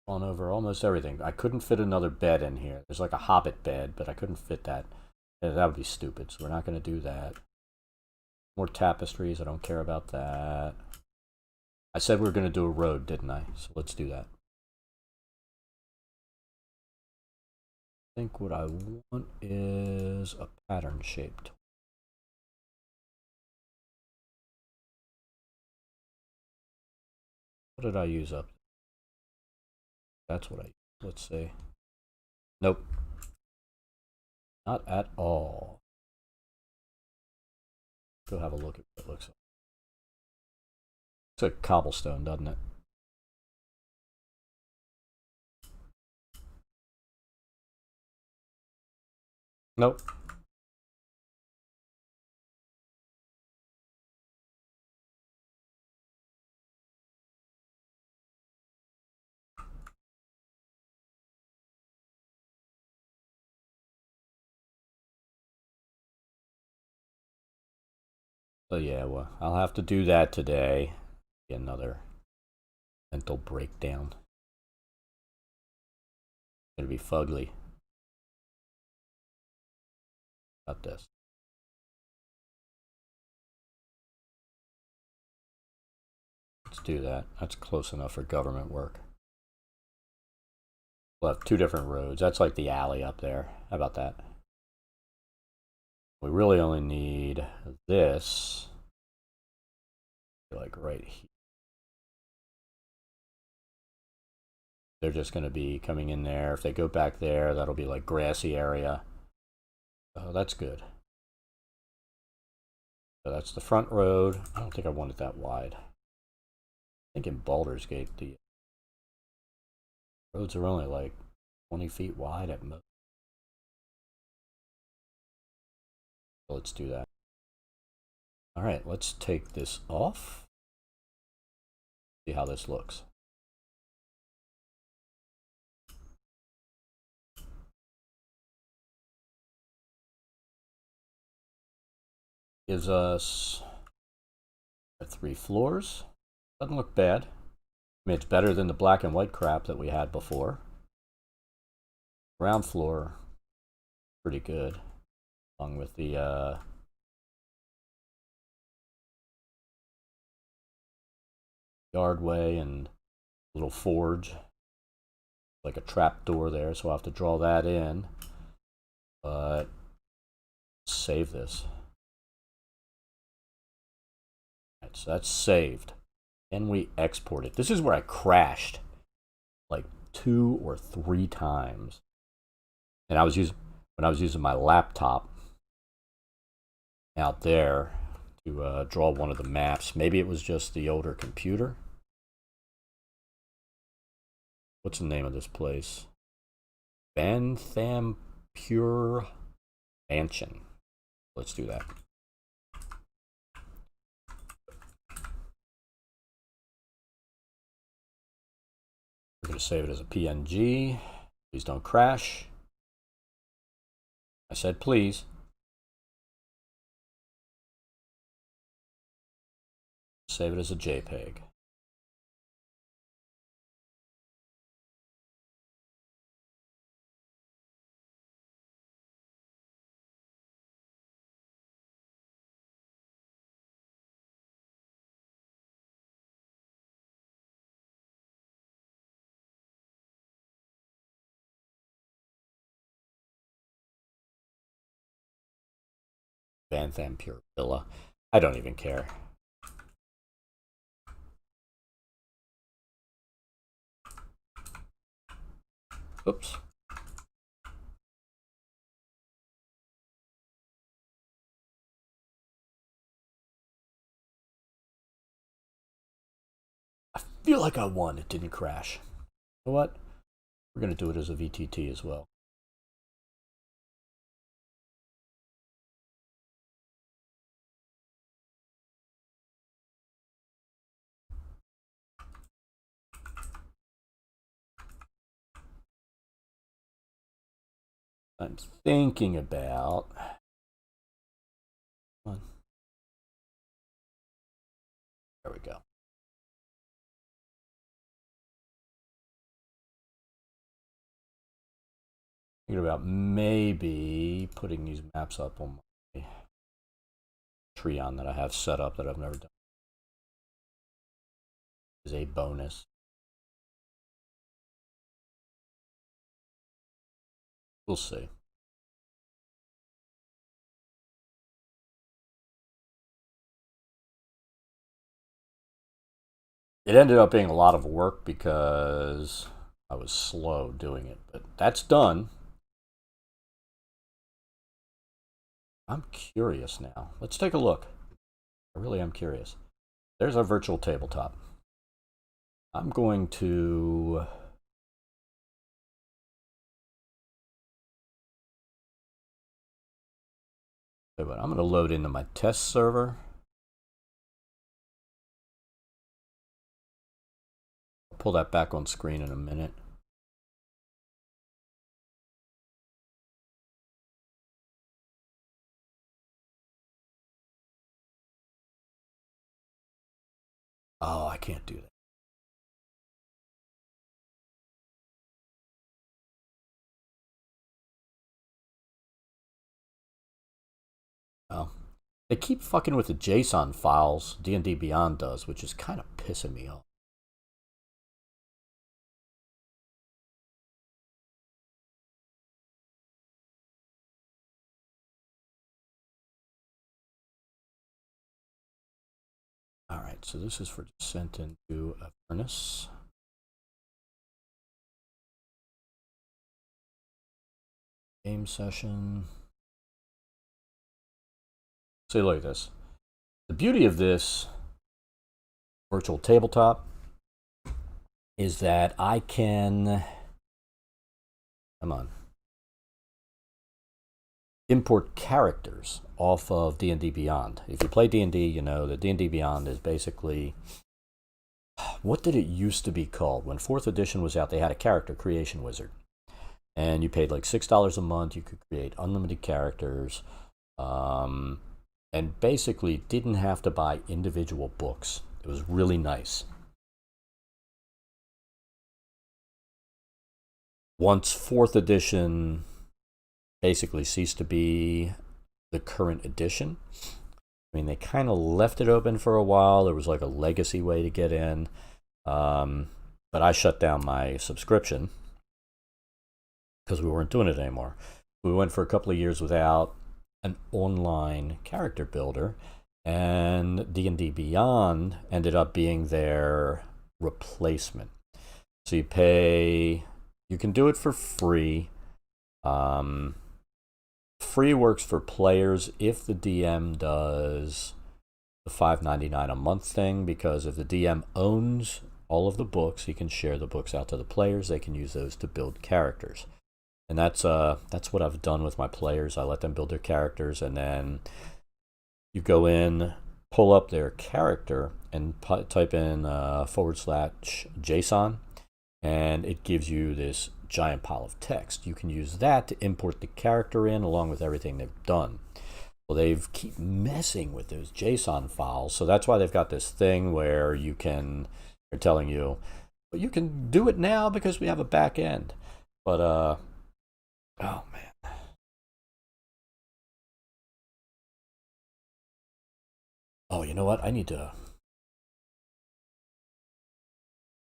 on over almost everything. I couldn't fit another bed in here. There's like a hobbit bed, but I couldn't fit that. That would be stupid, so we're not going to do that. More tapestries. I don't care about that. I said we were going to do a road, didn't I? So let's do that. I think what I want is a pattern shaped. What did I use up? That's what I used. Let's see. Nope. Not at all. Go have a look at what it looks like. It's like cobblestone, doesn't it? Nope. So yeah, well, I'll have to do that today. Another mental breakdown. It's gonna be fugly. About this. Let's do that. That's close enough for government work. We'll have 2 different roads. That's like the alley up there. How about that? We really only need this. Like right here. They're just going to be coming in there. If they go back there, that'll be like grassy area. Oh, that's good. So that's the front road. I don't think I want it that wide. I think in Baldur's Gate, the roads are only like 20 feet wide at most. So let's do that. All right, let's take this off. See how this looks. Gives us 3 floors. Doesn't look bad. I mean, it's better than the black and white crap that we had before. Ground floor, pretty good, along with the yardway and little forge, like a trap door there, so I'll have to draw that in. But save this. Right, so that's saved. And we export it. This is where I crashed like 2 or 3 times. And when I was using my laptop out there to draw one of the maps. Maybe it was just the older computer. What's the name of this place? Banthampure Mansion. Let's do that. We're going to save it as a PNG. Please don't crash. I said please. Save it as a JPEG. Banthampure Villa. I don't even care. Oops. I feel like I won. It didn't crash. You know what? We're going to do it as a VTT as well. I'm thinking about... Come on. There we go. Thinking about maybe putting these maps up on my Treon that I have set up that I've never done. Is a bonus. We'll see. It ended up being a lot of work because I was slow doing it, but that's done. I'm curious now. Let's take a look. I really am curious. There's our virtual tabletop. I'm going to... I'm going to load into my test server. I'll pull that back on screen in a minute. Oh, I can't do that. Oh. They keep fucking with the JSON files D&D Beyond does, which is kind of pissing me off. Alright, so this is for descent into Avernus. Game session. So look at this. The beauty of this virtual tabletop is that I can, come on, import characters off of D&D Beyond. If you play D&D, you know that D&D Beyond is basically, what did it used to be called? When 4th edition was out, they had a character creation wizard. And you paid like $6 a month. You could create unlimited characters. And basically didn't have to buy individual books. It was really nice. once 4th edition basically ceased to be the current edition. I mean, they kind of left it open for a while. There was like a legacy way to get in. But I shut down my subscription because we weren't doing it anymore. We went for a couple of years without an online character builder, and D&D Beyond ended up being their replacement. So you can do it for free. Free works for players if the DM does the $5.99 a month thing, because if the DM owns all of the books, he can share the books out to the players. They can use those to build characters. And that's what I've done with my players. I let them build their characters, and then you go in, pull up their character, and type in /JSON, and it gives you this giant pile of text. You can use that to import the character in along with everything they've done. Well, they've keep messing with those JSON files, so that's why they've got this thing where they're telling you, well, you can do it now because we have a back end. But oh man. Oh, you know what? I need to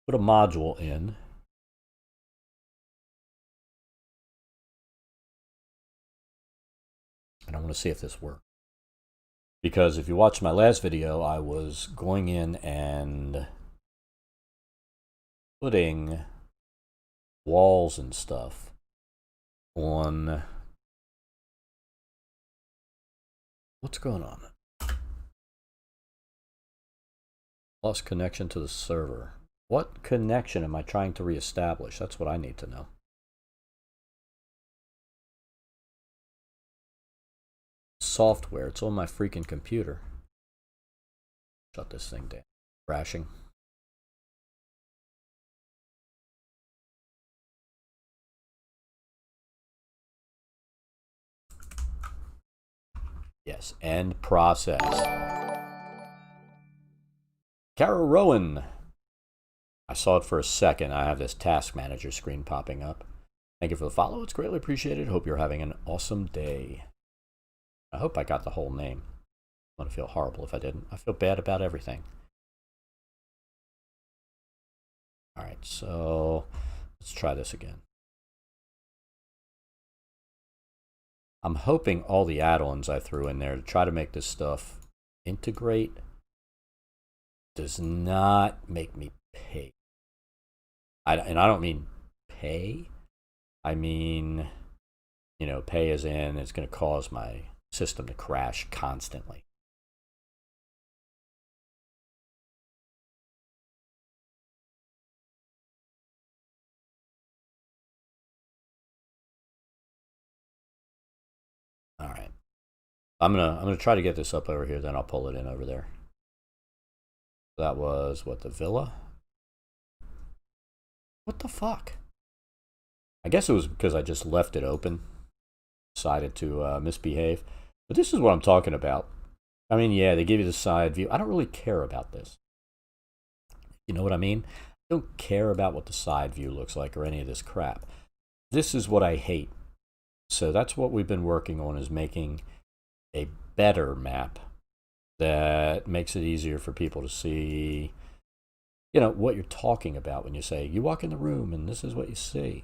put a module in. And I want to see if this works. Because if you watched my last video, I was going in and putting walls and stuff on. What's going on? Lost connection to the server. What connection am I trying to reestablish? That's what I need to know. Software. It's on my freaking computer. Shut this thing down. Crashing. Yes, end process. Kara Rowan. I saw it for a second. I have this task manager screen popping up. Thank you for the follow. It's greatly appreciated. Hope you're having an awesome day. I hope I got the whole name. I'm going to feel horrible if I didn't. I feel bad about everything. All right, so let's try this again. I'm hoping all the add-ons I threw in there to try to make this stuff integrate does not make me pay. And I don't mean pay. I mean, pay as in it's going to cause my system to crash constantly. All right. I'm gonna try to get this up over here, then I'll pull it in over there. That was what, the villa? What the fuck? I guess it was because I just left it open. Decided to misbehave. But this is what I'm talking about. I mean, yeah, they give you the side view. I don't really care about this. You know what I mean? I don't care about what the side view looks like or any of this crap. This is what I hate. So that's what we've been working on, is making a better map that makes it easier for people to see, what you're talking about when you say, you walk in the room and this is what you see.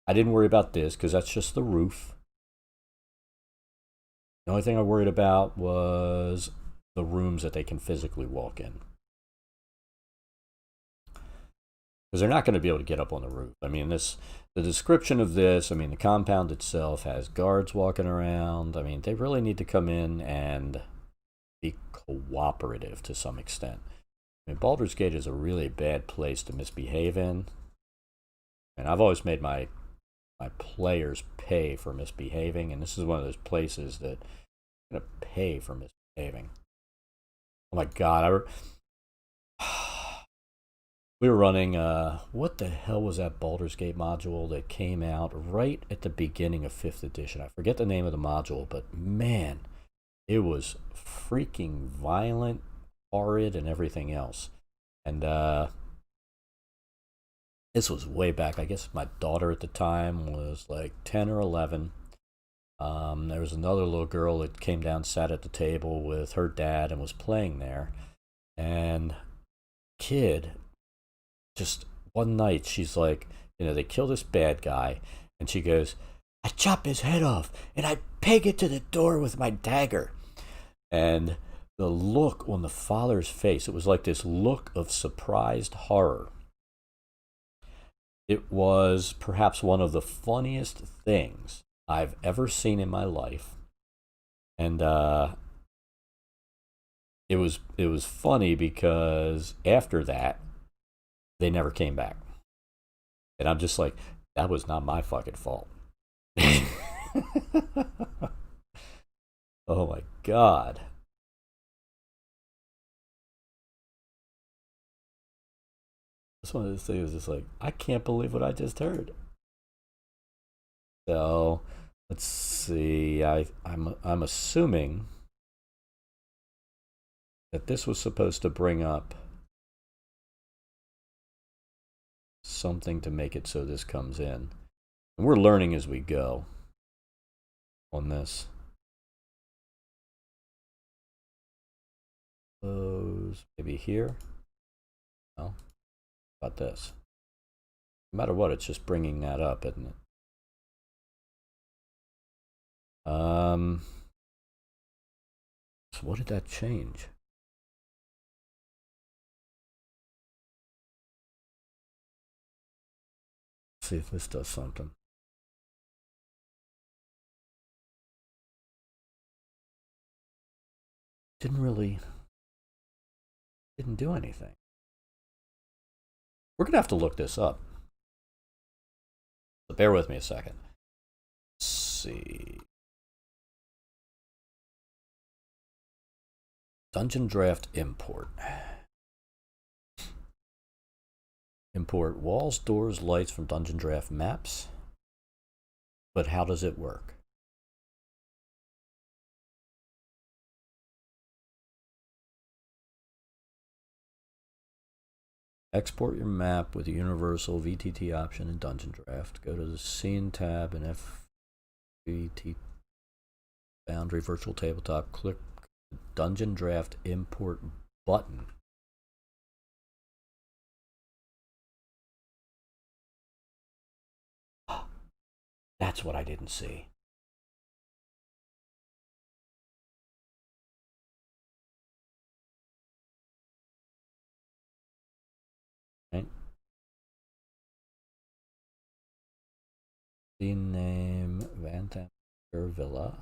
I didn't worry about this because that's just the roof. The only thing I worried about was the rooms that they can physically walk in. Because they're not going to be able to get up on the roof. I mean, the description of this, the compound itself has guards walking around. I mean, they really need to come in and be cooperative to some extent. Baldur's Gate is a really bad place to misbehave in. And I've always made my players pay for misbehaving, and this is one of those places that I'm going to pay for misbehaving. Oh my god, we were running, what the hell was that Baldur's Gate module that came out right at the beginning of 5th edition? I forget the name of the module, but man, it was freaking violent, horrid, and everything else. And This was way back. I guess my daughter at the time was like 10 or 11. There was another little girl that came down, sat at the table with her dad, and was playing there. And kid, just one night, she's like, they kill this bad guy, and she goes, I chop his head off, and I peg it to the door with my dagger. And the look on the father's face, it was like this look of surprised horror. It was perhaps one of the funniest things I've ever seen in my life. And it was funny because after that, they never came back. And I'm just like, that was not my fucking fault. Oh my God. It's one of those things, just like, I can't believe what I just heard. So let's see. I'm assuming that this was supposed to bring up something to make it so this comes in. And we're learning as we go on this. Close, maybe here. No. How about this? No matter what, it's just bringing that up, isn't it? So what did that change? Let's see if this does something. Didn't do anything. We're gonna have to look this up. So bear with me a second. Let's see. Dungeon Draft import. Import walls, doors, lights from Dungeon Draft maps. But how does it work? Export your map with the universal VTT option in Dungeon Draft. Go to the Scene tab in FVT Foundry Virtual Tabletop. Click the Dungeon Draft Import button. That's what I didn't see. Right. Scene name, Vantamer Villa.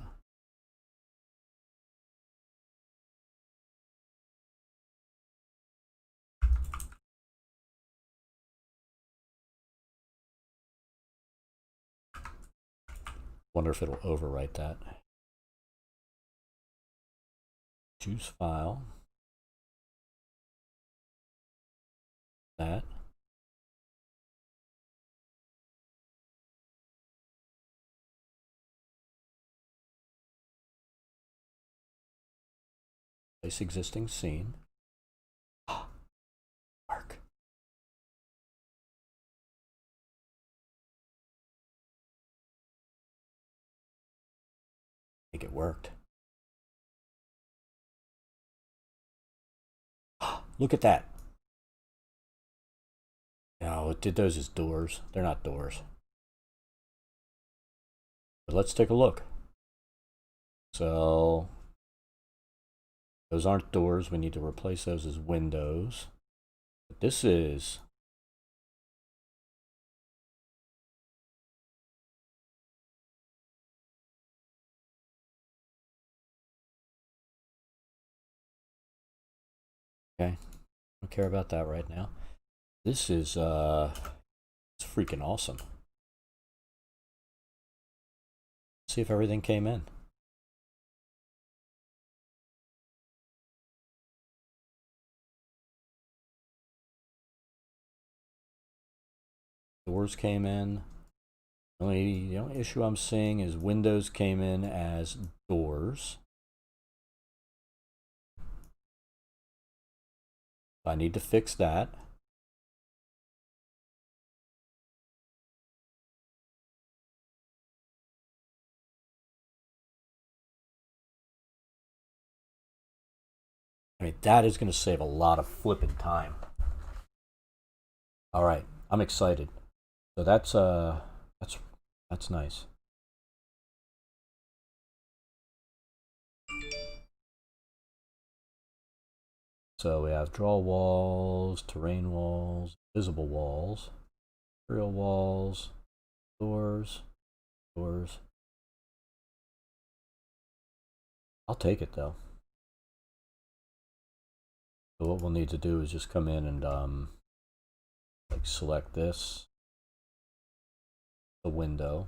Wonder if it'll overwrite that. Choose file. That. Place existing scene. Work. I think it worked. Look at that. No, it did those as doors. They're not doors. But let's take a look. So those aren't doors. We need to replace those as windows. But this is okay. Don't care about that right now. This is it's freaking awesome. See if everything came in. Doors came in. The only issue I'm seeing is windows came in as doors. I need to fix that. I mean, that is going to save a lot of flipping time. All right, I'm excited. So that's nice. So we have draw walls, terrain walls, visible walls, material walls, doors, doors. I'll take it though. So what we'll need to do is just come in and like select this, the window.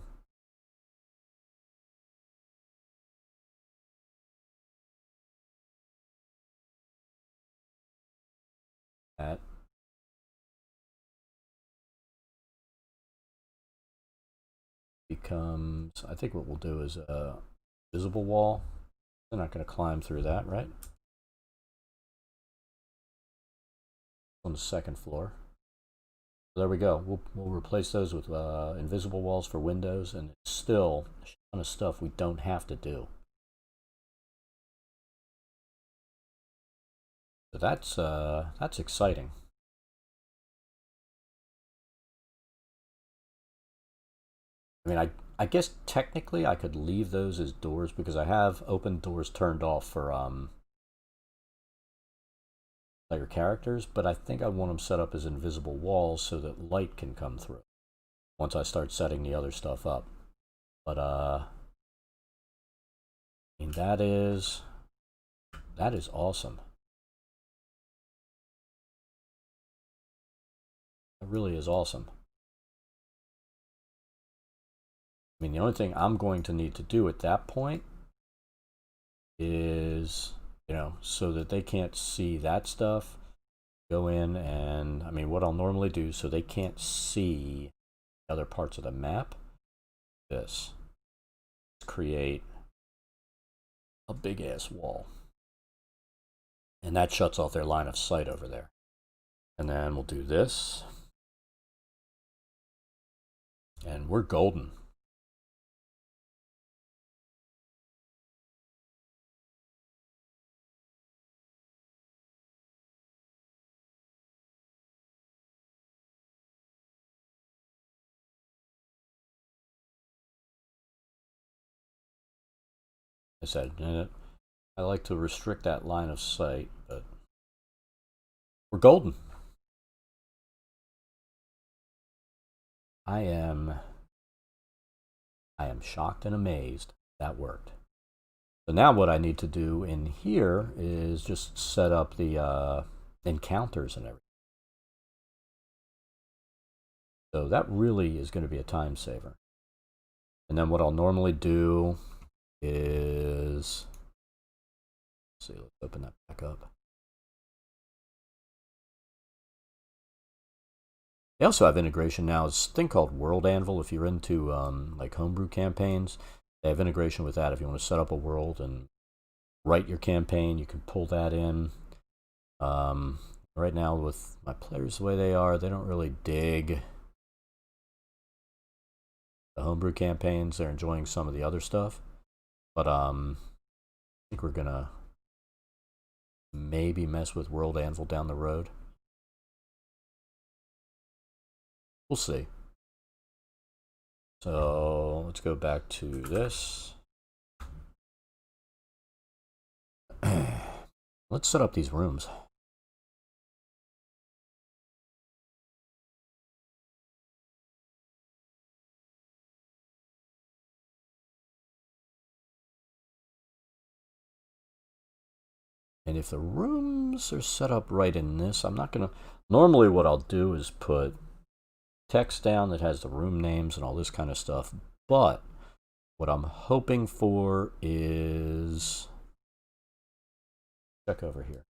That becomes, I think what we'll do is a visible wall. They're not going to climb through that, right? On the second floor. So there we go. We'll replace those with invisible walls for windows, and it's still a ton of stuff we don't have to do. So that's exciting. I mean, I guess technically I could leave those as doors because I have open doors turned off for player characters, but I think I want them set up as invisible walls so that light can come through once I start setting the other stuff up. But I mean, that is awesome. It really is awesome. I mean, the only thing I'm going to need to do at that point is, you know, so that they can't see that stuff, go in and, I mean, what I'll normally do so they can't see other parts of the map, this. Let's create a big ass wall. And that shuts off their line of sight over there. And then we'll do this. And we're golden. I said, I like to restrict that line of sight, but we're golden. I am shocked and amazed that worked. So now what I need to do in here is just set up the encounters and everything. So that really is going to be a time saver. And then what I'll normally do is, let's see, let's open that back up. They also have integration now. It's a thing called World Anvil. If you're into like homebrew campaigns, they have integration with that. If you want to set up a world and write your campaign, you can pull that in. Right now, with my players the way they are, they don't really dig the homebrew campaigns. They're enjoying some of the other stuff. But I think we're going to maybe mess with World Anvil down the road. We'll see. So let's go back to this. Let's set up these rooms. And if the rooms are set up right in this, I'm not going to... Normally what I'll do is put text down that has the room names and all this kind of stuff. But what I'm hoping for is... Check over here.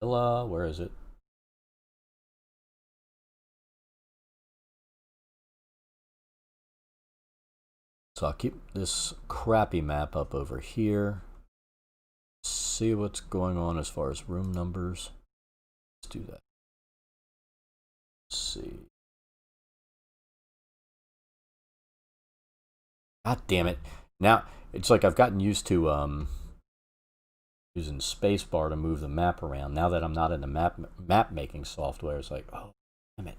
Villa, where is it? So I'll keep this crappy map up over here. See what's going on as far as room numbers. Let's do that. Let's see. God damn it. Now It's like I've gotten used to using spacebar to move the map around. Now that I'm not in the map making software, it's like, oh, damn it.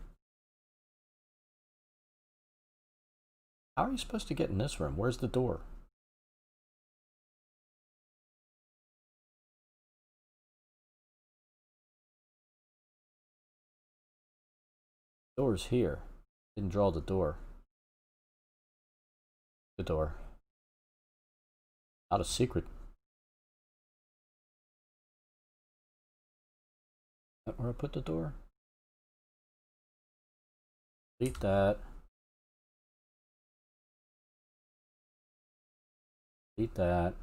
How are you supposed to get in this room? Where's the door? Door's here. Didn't draw the door. The door. Not a secret. Is that where I put the door? Delete that. Delete that.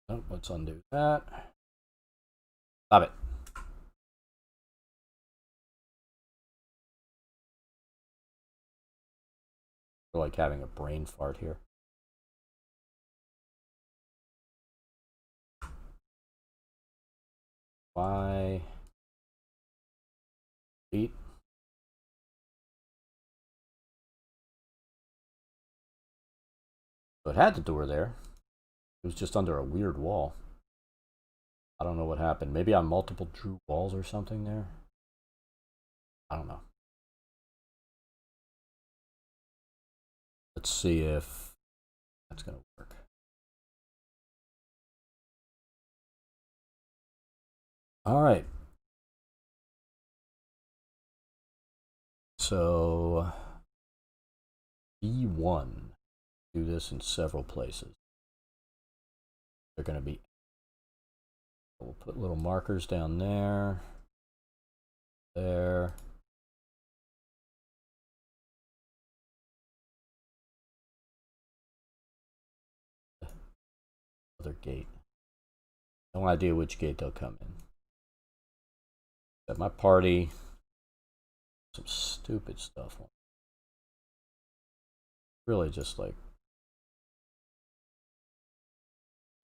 Oh, let's undo that. Stop it. I feel like having a brain fart here. Why? Delete. So it had the door there. It was just under a weird wall. I don't know what happened. Maybe I multiple drew walls or something there. I don't know. Let's see if that's going to work. All right. So E1. Do this in several places. They're going to be. We'll put little markers down there. There. Other gate. No idea which gate they'll come in. At my party, some stupid stuff on. Really just like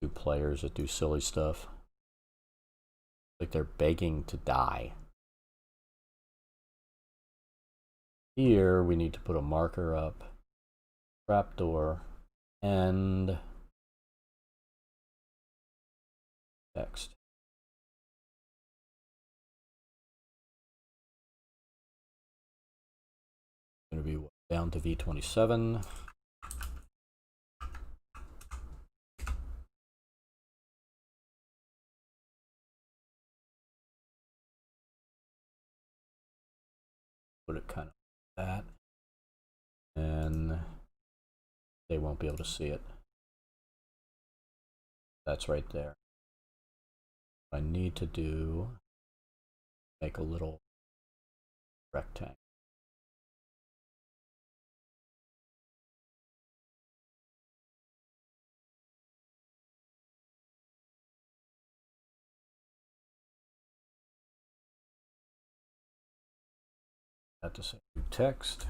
2 players that do silly stuff. Like they're begging to die. Here we need to put a marker up. Trapdoor. And text. Going to be down to V27. Put it kind of like that. And they won't be able to see it. That's right there. What I need to do, make a little rectangle. Have to say new text.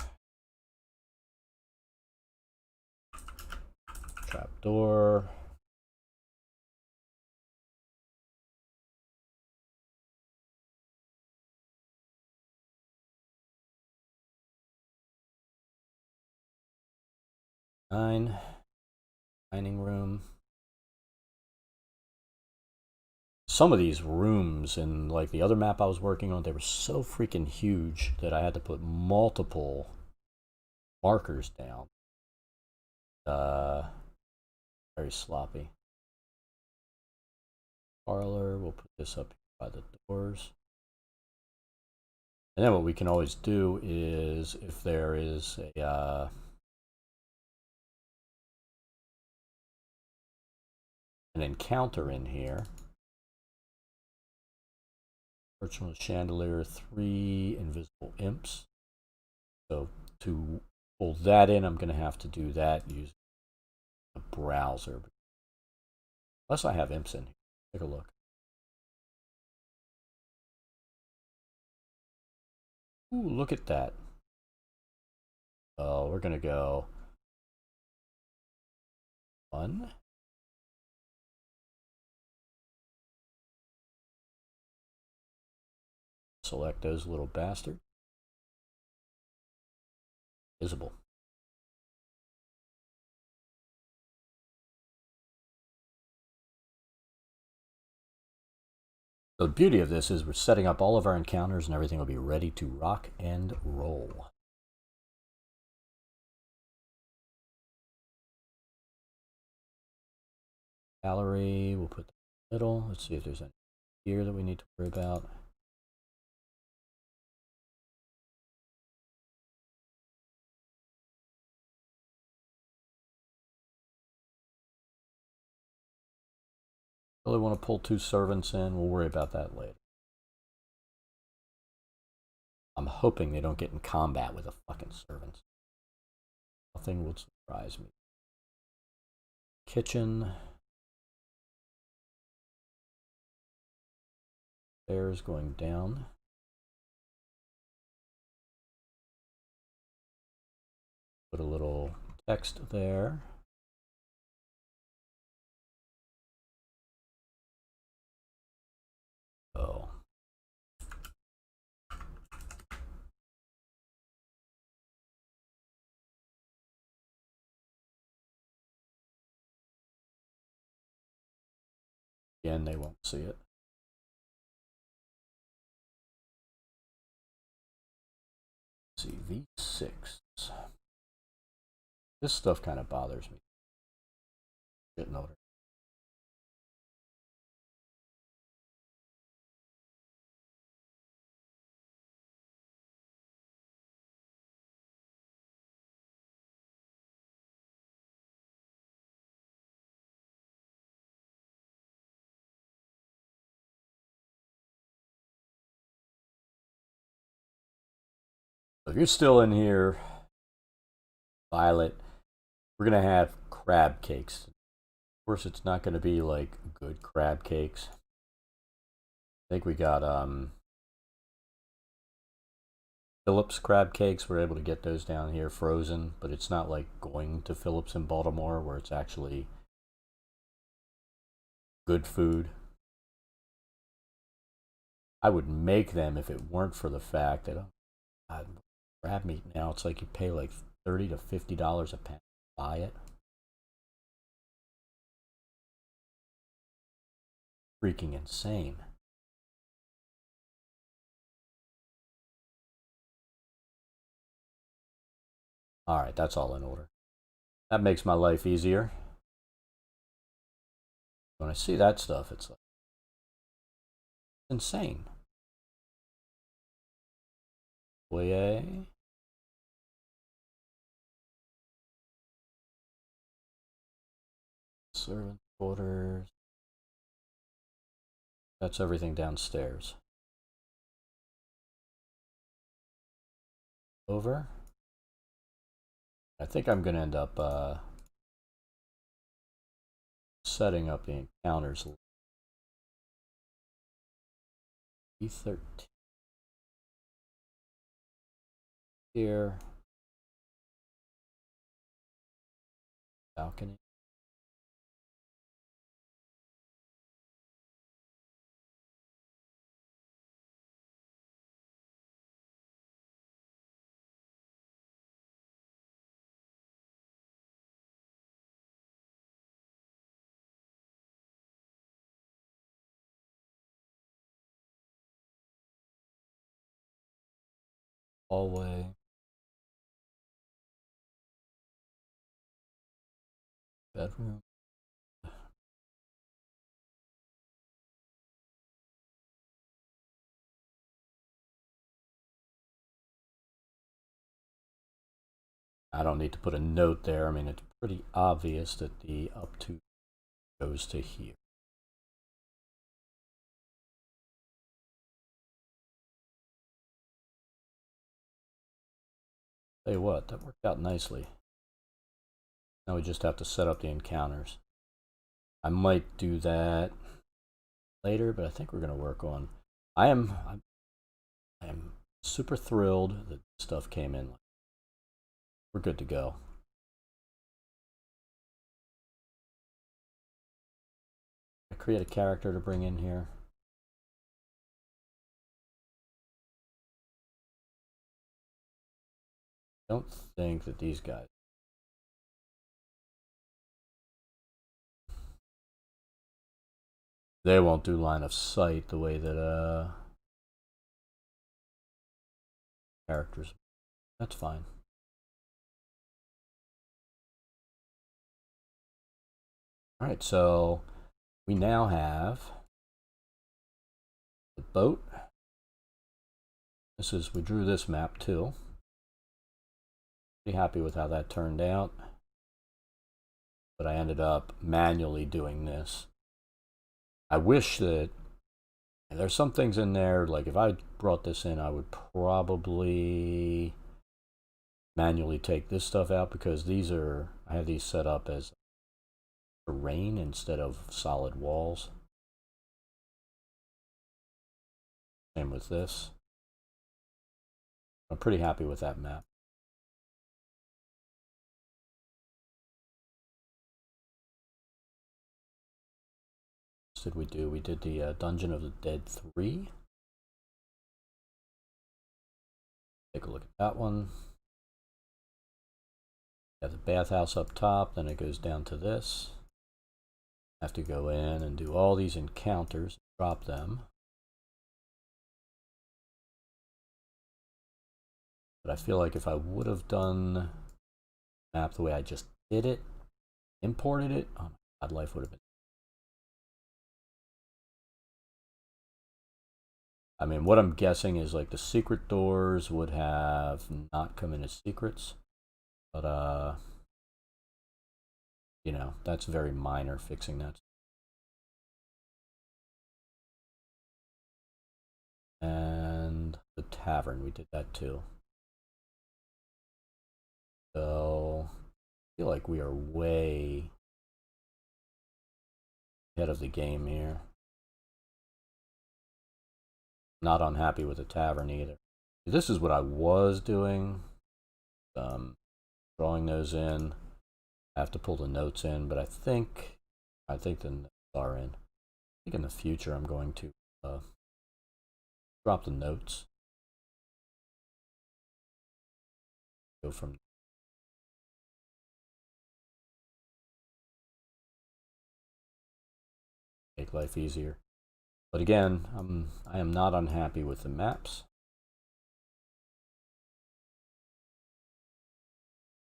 Trapdoor. Dining room. Some of these rooms in like the other map I was working on, they were so freaking huge that I had to put multiple markers down. Very sloppy. Parlor, we'll put this up by the doors. And then what we can always do is if there is a an encounter in here. Virtual chandelier, 3 invisible imps. So to pull that in, I'm going to have to do that using a browser. Unless I have imps in here. Take a look. Ooh, look at that. Oh, we're going to go 1. Select those little bastards. visible. So the beauty of this is we're setting up all of our encounters and everything will be ready to rock and roll. Gallery, we'll put that in the middle. Let's see if there's any here that we need to worry about. Really want to pull 2 servants in. We'll worry about that later. I'm hoping they don't get in combat with the fucking servants. Nothing would surprise me. Kitchen. Stairs going down. Put a little text there. Oh. Again, they won't see it. Let's see, V6. This stuff kind of bothers me. Getting older. If you're still in here, Violet, we're going to have crab cakes. Of course, it's not going to be like good crab cakes. I think we got Phillips crab cakes. We're able to get those down here frozen, but it's not like going to Phillips in Baltimore where it's actually good food. I would make them if it weren't for the fact that crab meat now, it's like you pay like $30 to $50 a pound to buy it. Freaking insane. All right, that's all in order. That makes my life easier. When I see that stuff, it's like insane. Foyer. Servant quarters. That's everything downstairs. Over. I think I'm going to end up setting up the encounters. E13 here. Balcony. Hallway. Bedroom. I don't need to put a note there. I mean, it's pretty obvious that the up to goes to here. Tell you what, that worked out nicely. Now we just have to set up the encounters. I might do that later, but I think we're going to work on. I am super thrilled that stuff came in. We're good to go. I create a character to bring in here. don't think that these guys. They won't do line of sight the way that characters. That's fine. All right, so we now have the boat. We drew this map too. Pretty happy with how that turned out. But I ended up manually doing this. I wish that there's some things in there, like if I brought this in, I would probably manually take this stuff out because I have these set up as terrain instead of solid walls. Same with this. I'm pretty happy with that map. What did we do? We did the Dungeon of the Dead 3. Take a look at that one. You have the bathhouse up top, then it goes down to this. I have to go in and do all these encounters, drop them. But I feel like if I would have done the map the way I just did it, imported it, oh my god, life would have been. I mean, what I'm guessing is like the secret doors would have not come in as secrets. But, you know, that's very minor, fixing that. And the tavern, we did that too. So, I feel like we are way ahead of the game here. Not unhappy with the tavern either. This is what I was doing. Drawing those in. I have to pull the notes in, but I think the notes are in. I think in the future I'm going to drop the notes. Go from make life easier. But again, I am not unhappy with the maps.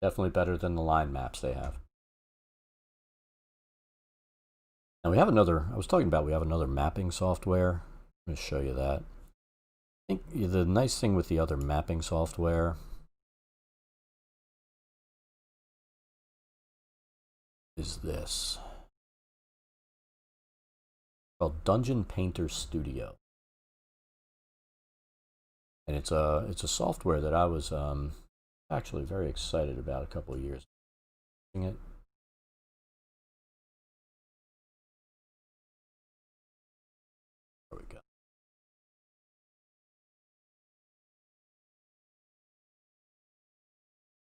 Definitely better than the line maps they have. Now we have another, I was talking about we have another mapping software. I'm going to show you that. I think the nice thing with the other mapping software is this. It's called Dungeon Painter Studio. And it's a software that I was actually very excited about a couple of years ago. There we go.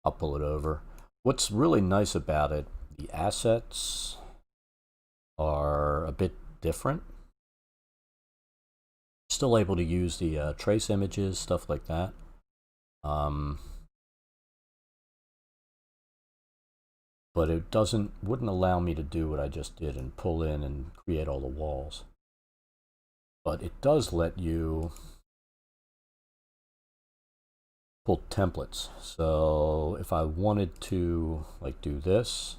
I'll pull it over. What's really nice about it, the assets are a bit different. Still able to use the trace images, stuff like that. But it wouldn't allow me to do what I just did and pull in and create all the walls. But it does let you pull templates. So if I wanted to like do this,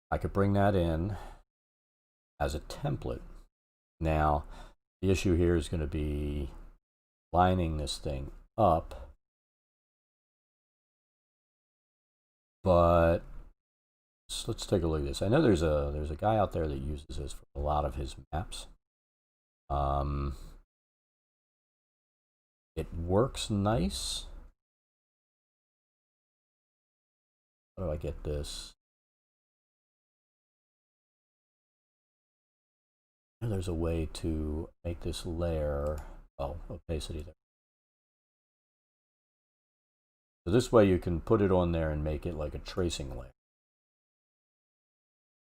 I could bring that in as a template. Now, the issue here is going to be lining this thing up. But let's take a look at this. I know there's a guy out there that uses this for a lot of his maps. It works nice. How do I get this? There's a way to make this layer, opacity there. So this way you can put it on there and make it like a tracing layer.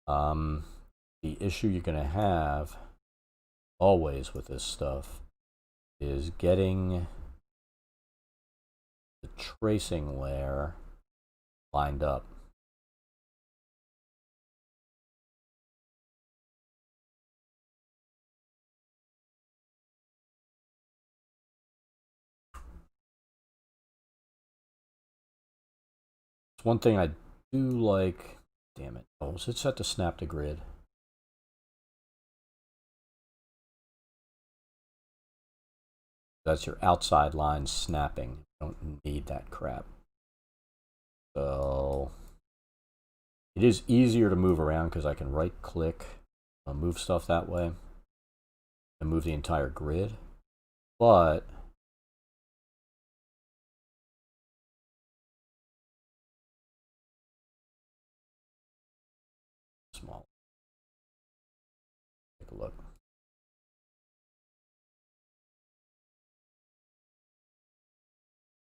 The issue you're going to have always with this stuff is getting the tracing layer lined up. One thing I do like, damn it, oh, is it set to snap to grid? That's your outside line snapping. You don't need that crap. So it is easier to move around because I can right click, move stuff that way, and move the entire grid. But small. Take a look.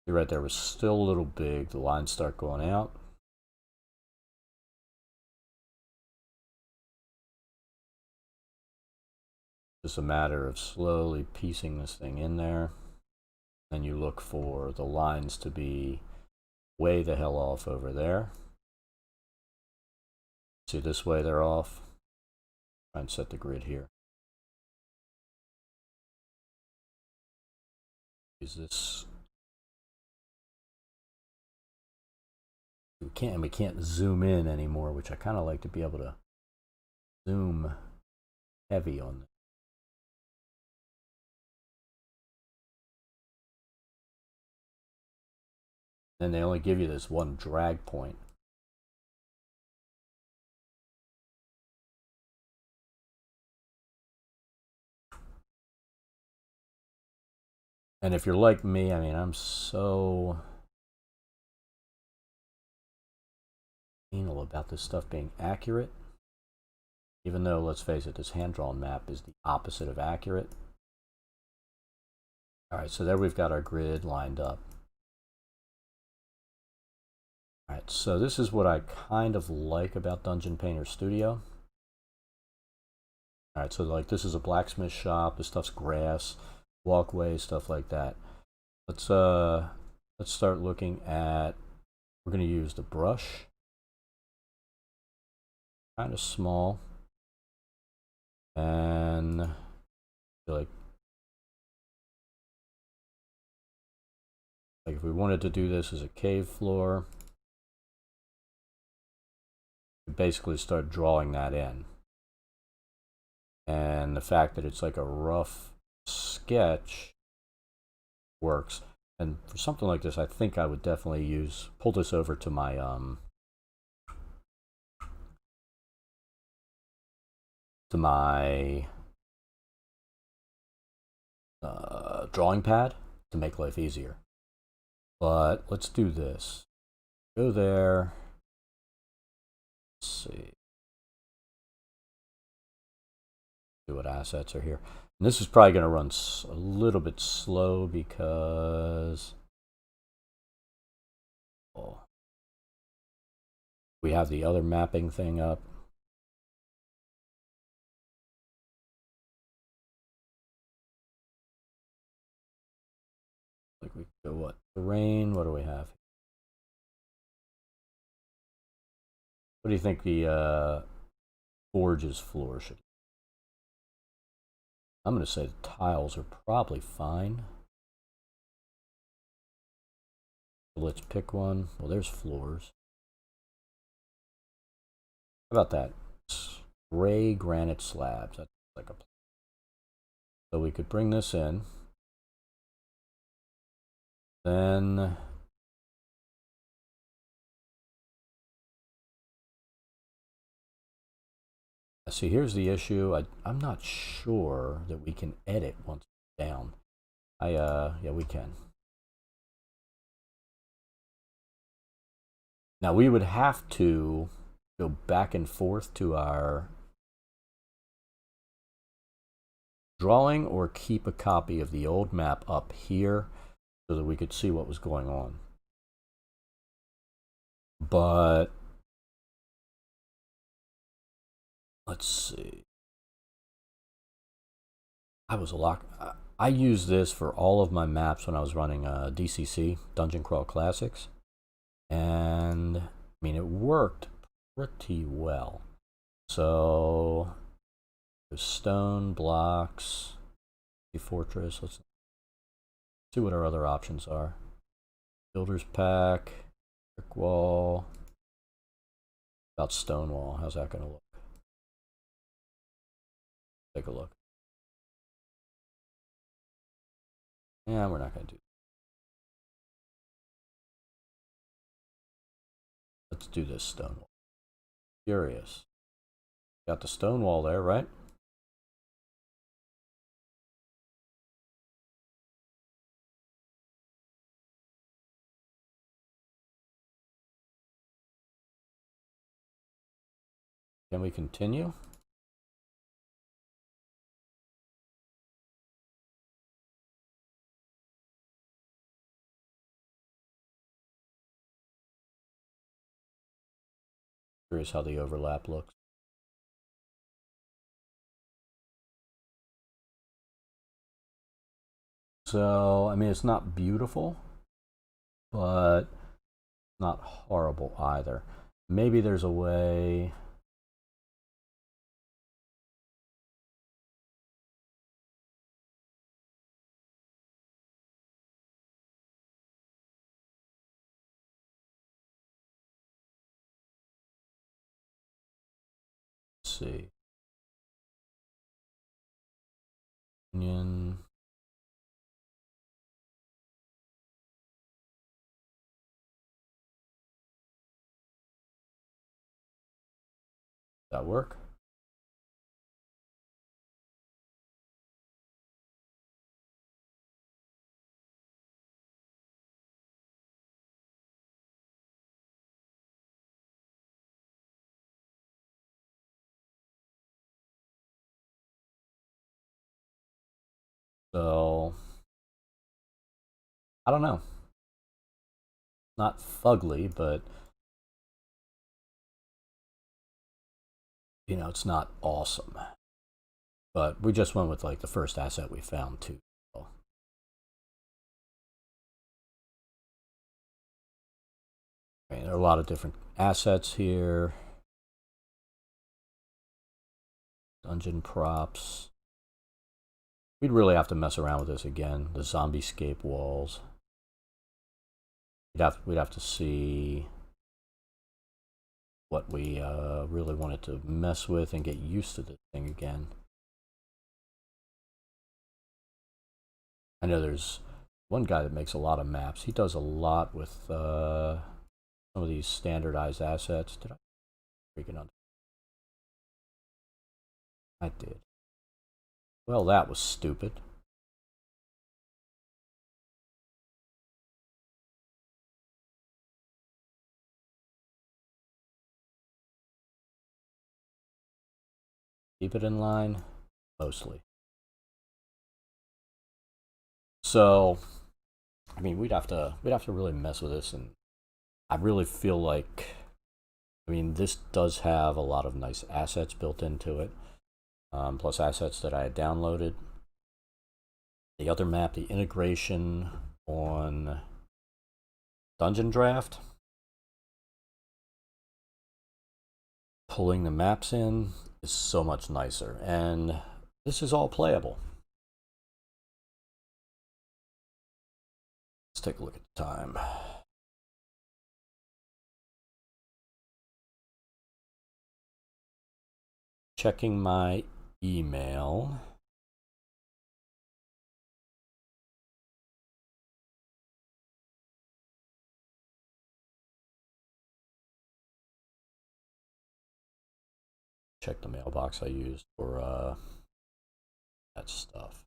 See right there was still a little big. The lines start going out. Just a matter of slowly piecing this thing in there. Then you look for the lines to be way the hell off over there. See, this way they're off. Try and set the grid here. Is this? We can't zoom in anymore, which I kind of like to be able to zoom heavy on this. Then they only give you this one drag point. And if you're like me, I mean, I'm so anal about this stuff being accurate. Even though, let's face it, this hand-drawn map is the opposite of accurate. All right, so there we've got our grid lined up. All right, so this is what I kind of like about Dungeon Painter Studio. All right, so like this is a blacksmith shop. This stuff's grass, walkway, stuff like that. Let's start looking at. We're going to use the brush. Kind of small, and like if we wanted to do this as a cave floor, we basically start drawing that in. And the fact that it's like a rough sketch works. And for something like this, I think I would definitely pull this over to my drawing pad to make life easier. But let's do this. Go there. Let's see. See what assets are here. And this is probably going to run a little bit slow because we have the other mapping thing up. Like we go what? Terrain, what do we have? What do you think the forge's floor should be? I'm going to say the tiles are probably fine. Let's pick one. Well, there's floors. How about that? Gray granite slabs. That's like a. So we could bring this in. Then see, here's the issue. I'm not sure that we can edit once it's down. Yeah, we can. Now we would have to go back and forth to our drawing or keep a copy of the old map up here so that we could see what was going on. But let's see. I I used this for all of my maps when I was running DCC, Dungeon Crawl Classics. And, I mean, it worked pretty well. So, there's stone, blocks, the fortress. Let's see what our other options are. Builder's pack, brick wall. About stone wall. How's that going to look? Take a look. Yeah, we're not going to do that. Let's do this stone wall. Curious. Got the stone wall there, right? Can we continue? Curious how the overlap looks. So, I mean, it's not beautiful, but not horrible either. Maybe there's a way. Let's see. Union. Does that work? So, I don't know. Not fugly, but, you know, it's not awesome. But we just went with like the first asset we found too. So. I mean, there are a lot of different assets here. Dungeon props. We'd really have to mess around with this again. The zombie scape walls. We'd have to see what we really wanted to mess with and get used to this thing again. I know there's one guy that makes a lot of maps. He does a lot with some of these standardized assets. Did I freaking on? I did. Well, that was stupid. Keep it in line, mostly. So, I mean, we'd have to really mess with this, and I really feel like, I mean, this does have a lot of nice assets built into it, plus assets that I had downloaded. The other map, the integration on Dungeon Draft, pulling the maps in is so much nicer, and this is all playable. Let's take a look at the time. Checking my email. Check the mailbox I used for that stuff.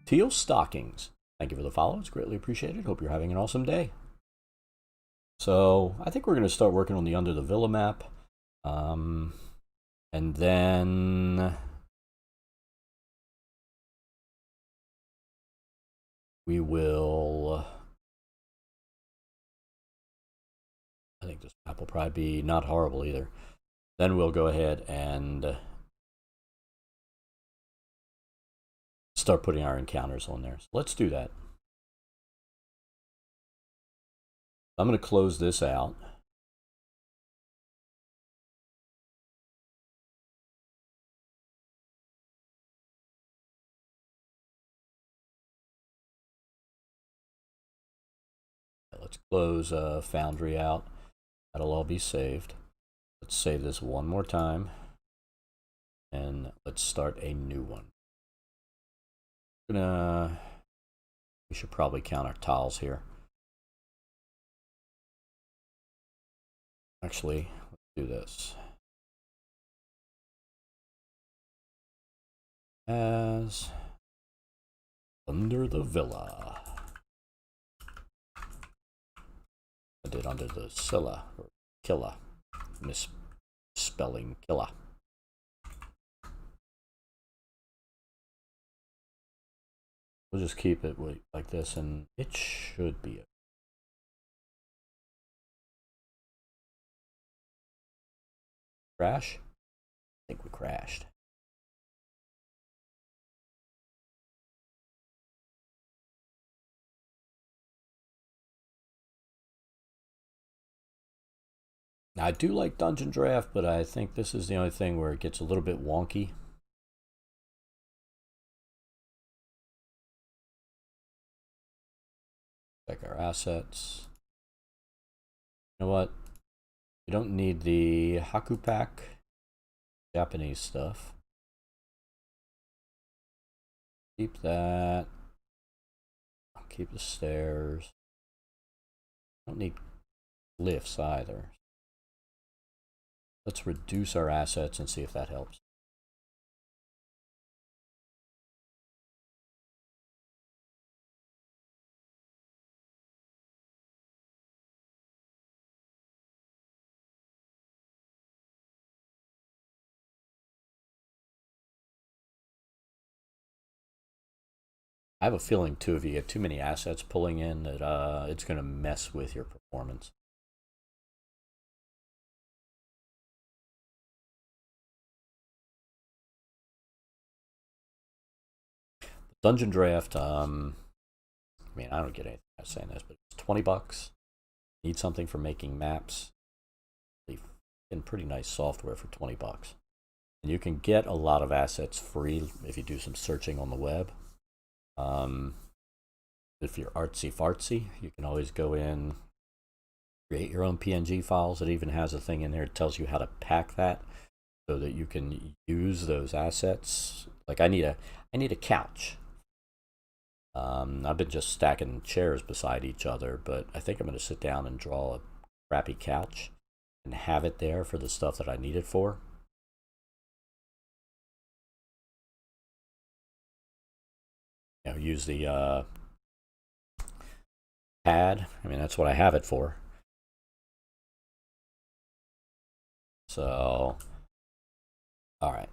Teal Stockings. Thank you for the follow. It's greatly appreciated. Hope you're having an awesome day. So I think we're going to start working on the Under the Villa map. And then we will, I think this map will probably be not horrible either. Then we'll go ahead and start putting our encounters on there. So let's do that. I'm going to close this out. Let's close Foundry out. That'll all be saved. Let's save this one more time. And let's start a new one. We should probably count our tiles here. Actually, let's do this. As under the villa. I did under the Scylla, or Killa. Misspelling Killa. We'll just keep it like this, and it should be. Crash? I think we crashed. Now, I do like Dungeon Draft, but I think this is the only thing where it gets a little bit wonky. Check our assets. You know what? You don't need the Haku Pack, Japanese stuff. Keep that. I'll keep the stairs. Don't need lifts either. Let's reduce our assets and see if that helps. I have a feeling too, if you get too many assets pulling in, that it's going to mess with your performance. Dungeon Draft, I mean, I don't get anything out of saying this, but it's $20. Need something for making maps. In pretty nice software for $20. And you can get a lot of assets free if you do some searching on the web. If you're artsy fartsy, you can always go in, create your own PNG files. It even has a thing in there that tells you how to pack that so that you can use those assets. Like I need a couch. I've been just stacking chairs beside each other, but I think I'm going to sit down and draw a crappy couch and have it there for the stuff that I need it for. You know, use the pad. I mean, that's what I have it for. So, all right.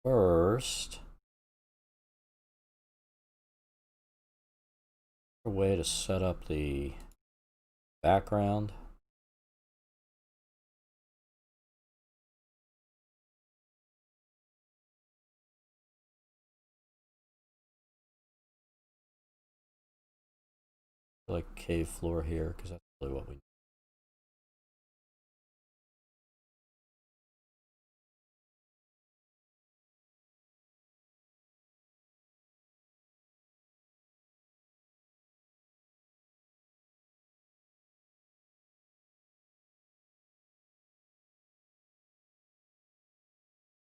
First, a way to set up the background. Like cave floor here, because that's really what we need.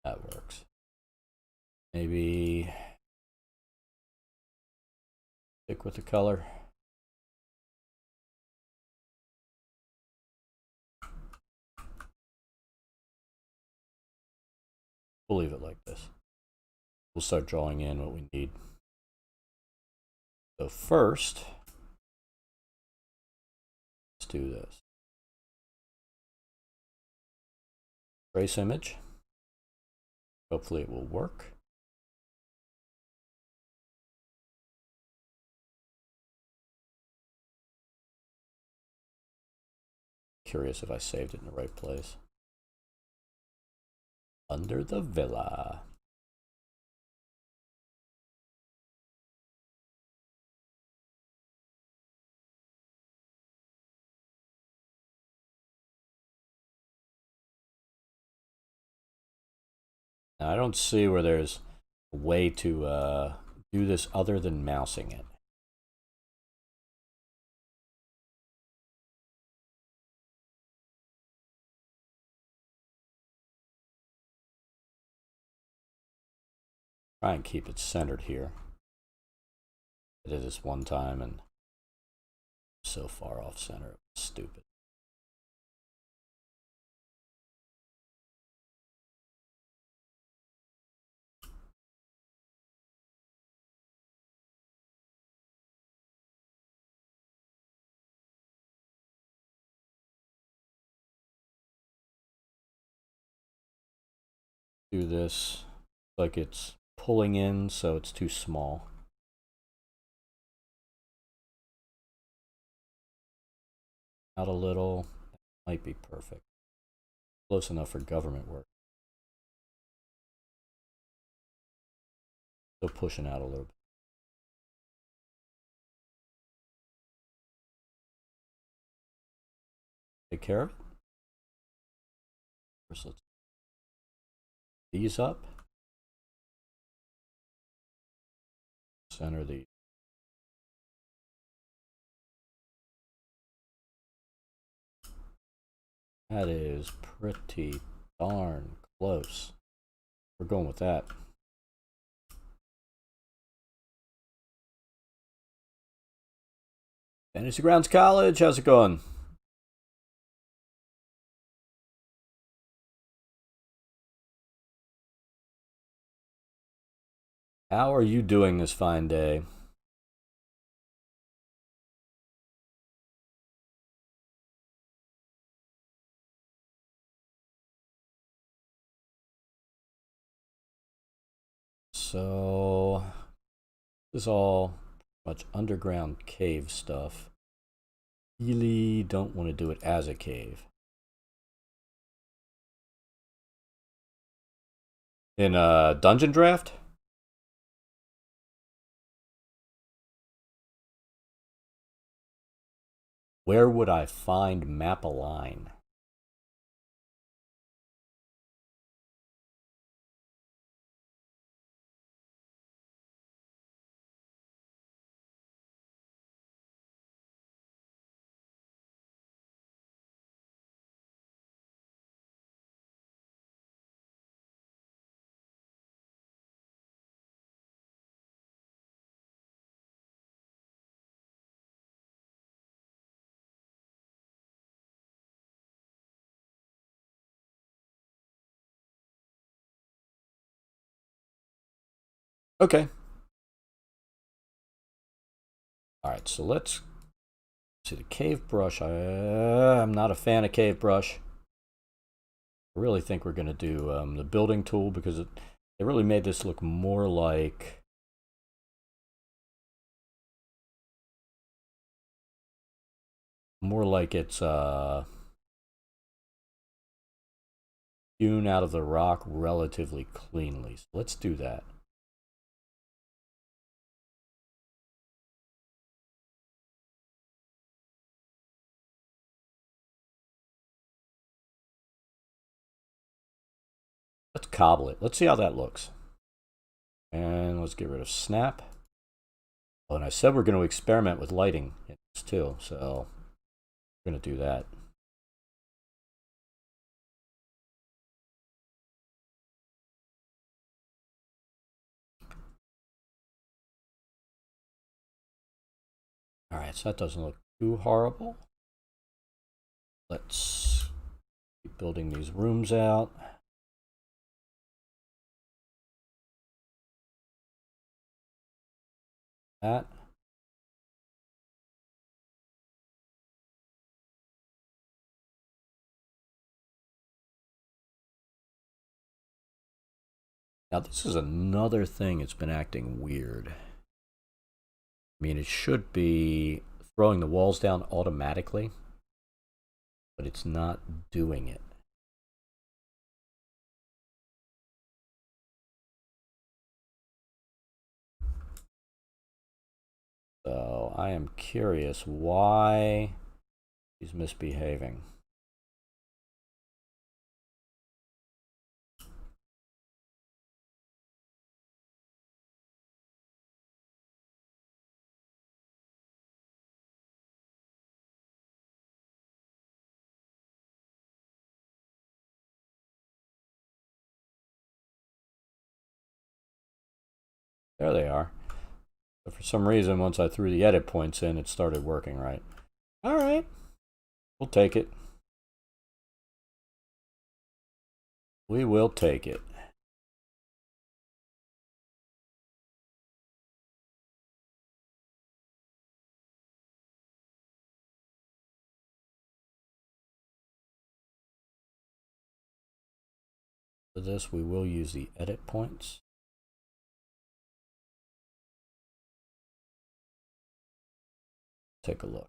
That works. Maybe stick with the color. We'll leave it like this. We'll start drawing in what we need. So first, let's do this. Trace image. Hopefully it will work. Curious if I saved it in the right place. Under the villa. Now, I don't see where there's a way to do this other than mousing it. Try and keep it centered here. I did this one time and so far off center. It was stupid. Do this like it's pulling in, so it's too small. Out a little, might be perfect. Close enough for government work. Still pushing out a little bit. Take care of it. First, let's these up. Center the. That is pretty darn close. We're going with that. Fantasy Grounds College, how's it going? How are you doing this fine day? So, this is all much underground cave stuff. Really don't want to do it as a cave. In a dungeon draft? Where would I find map align? Okay. Alright, so let's see the cave brush. I'm not a fan of cave brush. I really think we're going to do the building tool because it really made this look more like it's hewn out of the rock relatively cleanly. So let's do that. Let's cobble it. Let's see how that looks. And let's get rid of snap. Oh, and I said we're going to experiment with lighting in this too, so we're going to do that. All right, so that doesn't look too horrible. Let's keep building these rooms out. That. Now this is another thing it's been acting weird. I mean, it should be throwing the walls down automatically. but it's not doing it. So I am curious why he's misbehaving. There they are. But for some reason, once I threw the edit points in, it started working right. All right, we'll take it. We will take it. For this, we will use the edit points. Take a look.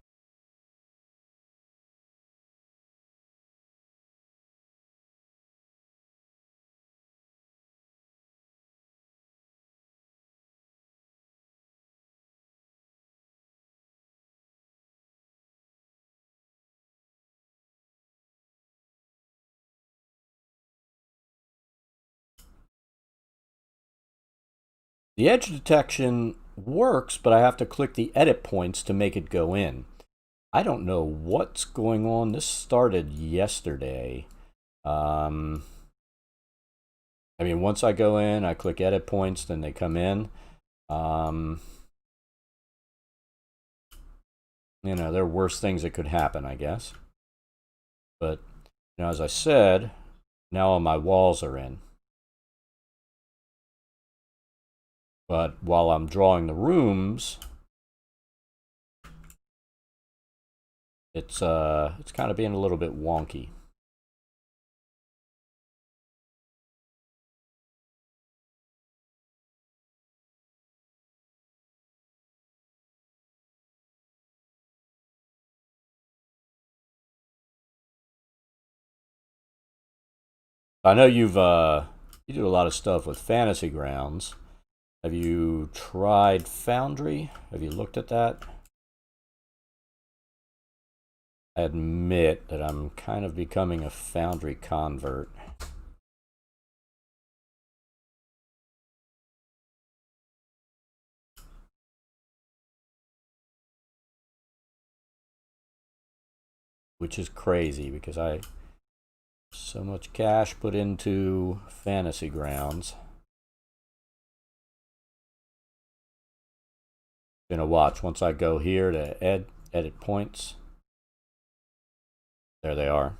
The edge detection works, but I have to click the edit points to make it go in. I don't know what's going on. This started yesterday. I mean, once I go in, I click edit points, then they come in. You know, there are worse things that could happen, I guess. But, you know, as I said, now all my walls are in. But while I'm drawing the rooms, it's kind of being a little bit wonky. I know you do a lot of stuff with Fantasy Grounds. Have you tried Foundry? Have you looked at that? I admit that I'm kind of becoming a Foundry convert. Which is crazy because I so much cash put into Fantasy Grounds. Gonna watch once I go here to edit points. There they are.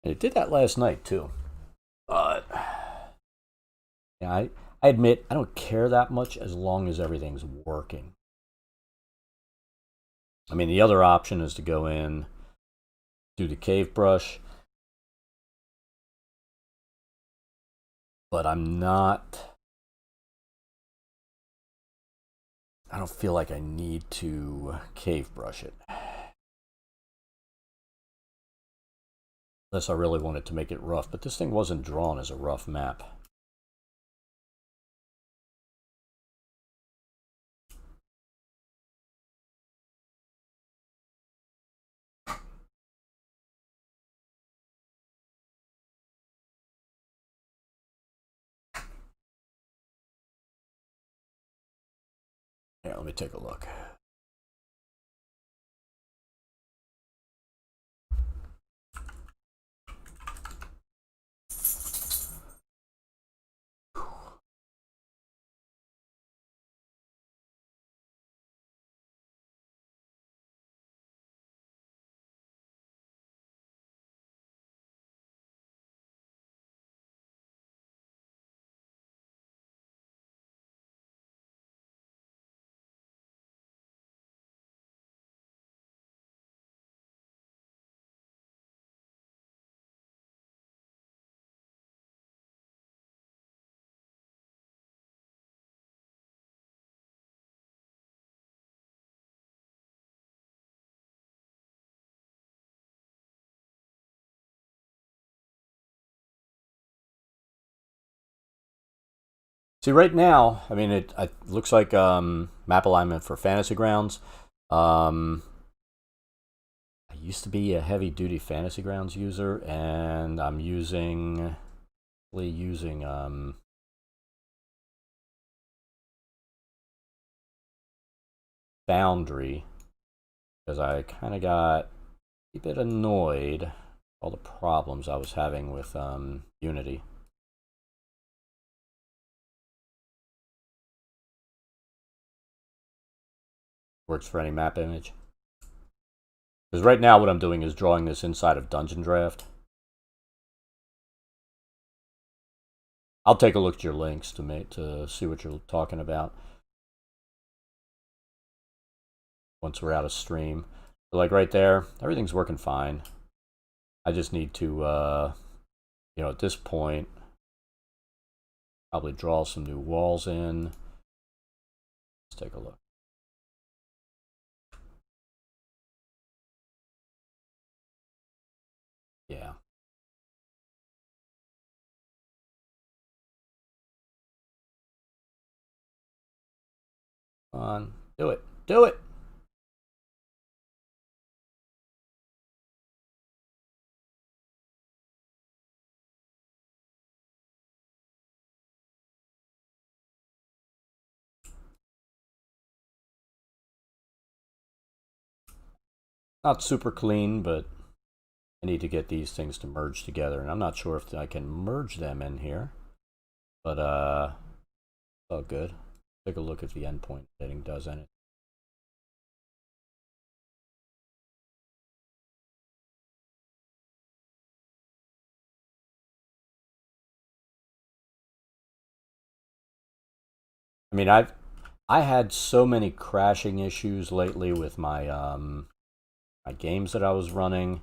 And it did that last night too. But yeah, I admit I don't care that much as long as everything's working. I mean, the other option is to go in, do the cave brush, but I'm not. I don't feel like I need to cave brush it. Unless I really wanted to make it rough, but this thing wasn't drawn as a rough map. Yeah, let me take a look. See, right now, I mean, it looks like map alignment for Fantasy Grounds. I used to be a heavy-duty Fantasy Grounds user, and I'm using Foundry because I kind of got a bit annoyed all the problems I was having with Unity. Works for any map image. Because right now what I'm doing is drawing this inside of Dungeon Draft. I'll take a look at your links to see what you're talking about once we're out of stream. But like right there, everything's working fine. I just need to, at this point, probably draw some new walls in. Let's take a look. Yeah. Come on, do it. Do it! Not super clean, but I need to get these things to merge together, and I'm not sure if I can merge them in here. But oh good. Take a look if the endpoint setting does anything. I mean, I had so many crashing issues lately with my my games that I was running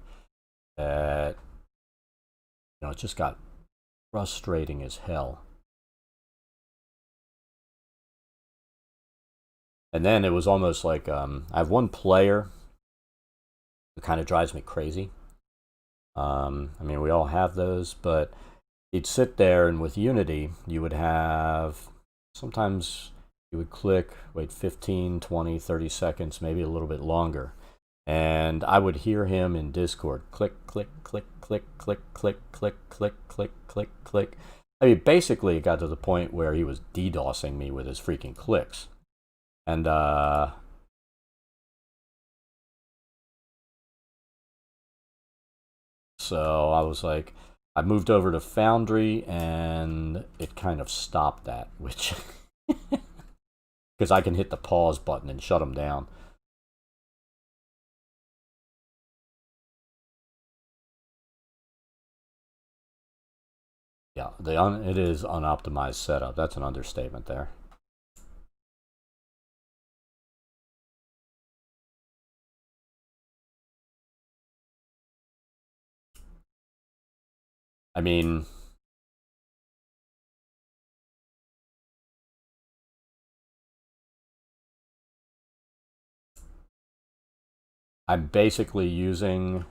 that it just got frustrating as hell. And then it was almost like I have one player who kind of drives me crazy. I mean, we all have those, but he'd sit there, and with Unity, you would have sometimes you would click, wait 15, 20, 30 seconds, maybe a little bit longer. And I would hear him in Discord click, click, click, click, click, click, click, click, click, click, click. I mean, basically, it got to the point where he was DDoSing me with his freaking clicks. And so I was like, I moved over to Foundry, and it kind of stopped that, which because I can hit the pause button and shut them down. Yeah, it is unoptimized setup. That's an understatement there. I mean, I'm basically using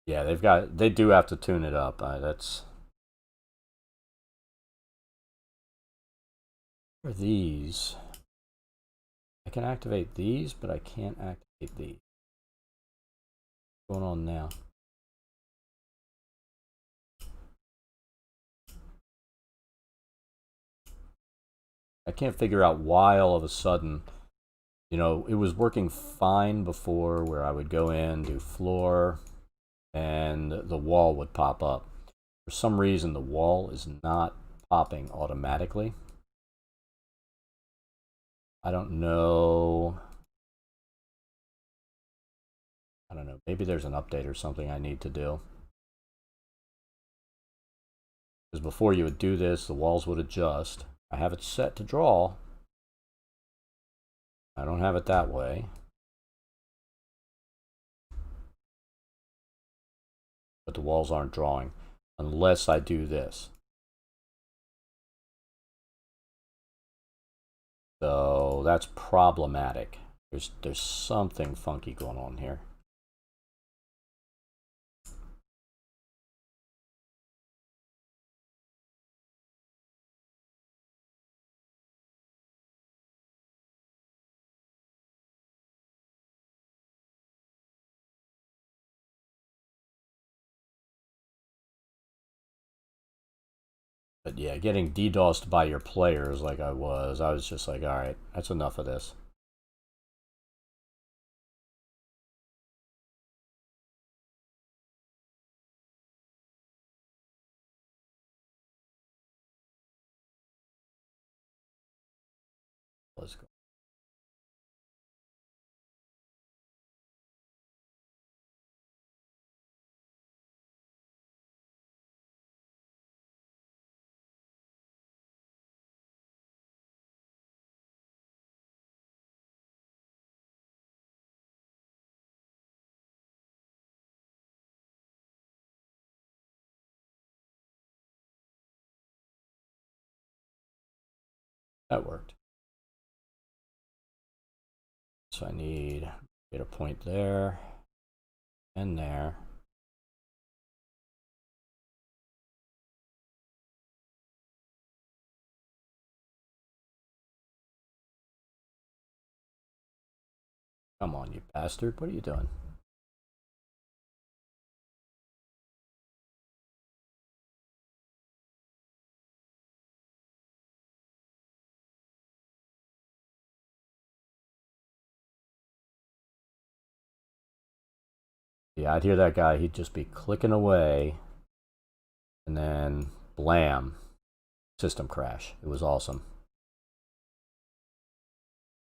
yeah, they do have to tune it up. That's for these. I can activate these, but I can't activate these. What's going on now? I can't figure out why all of a sudden, it was working fine before where I would go in, do floor, and the wall would pop up. For some reason, the wall is not popping automatically. I don't know. I don't know. Maybe there's an update or something I need to do. Because before you would do this, the walls would adjust. I have it set to draw. I don't have it that way. But the walls aren't drawing unless I do this. So that's problematic. There's something funky going on here. But yeah, getting DDoSed by your players like I was just like, all right, that's enough of this. Let's go. That worked. So I need get a point there and there. Come on, you bastard. What are you doing? Yeah, I'd hear that guy. He'd just be clicking away. And then, blam. System crash. It was awesome.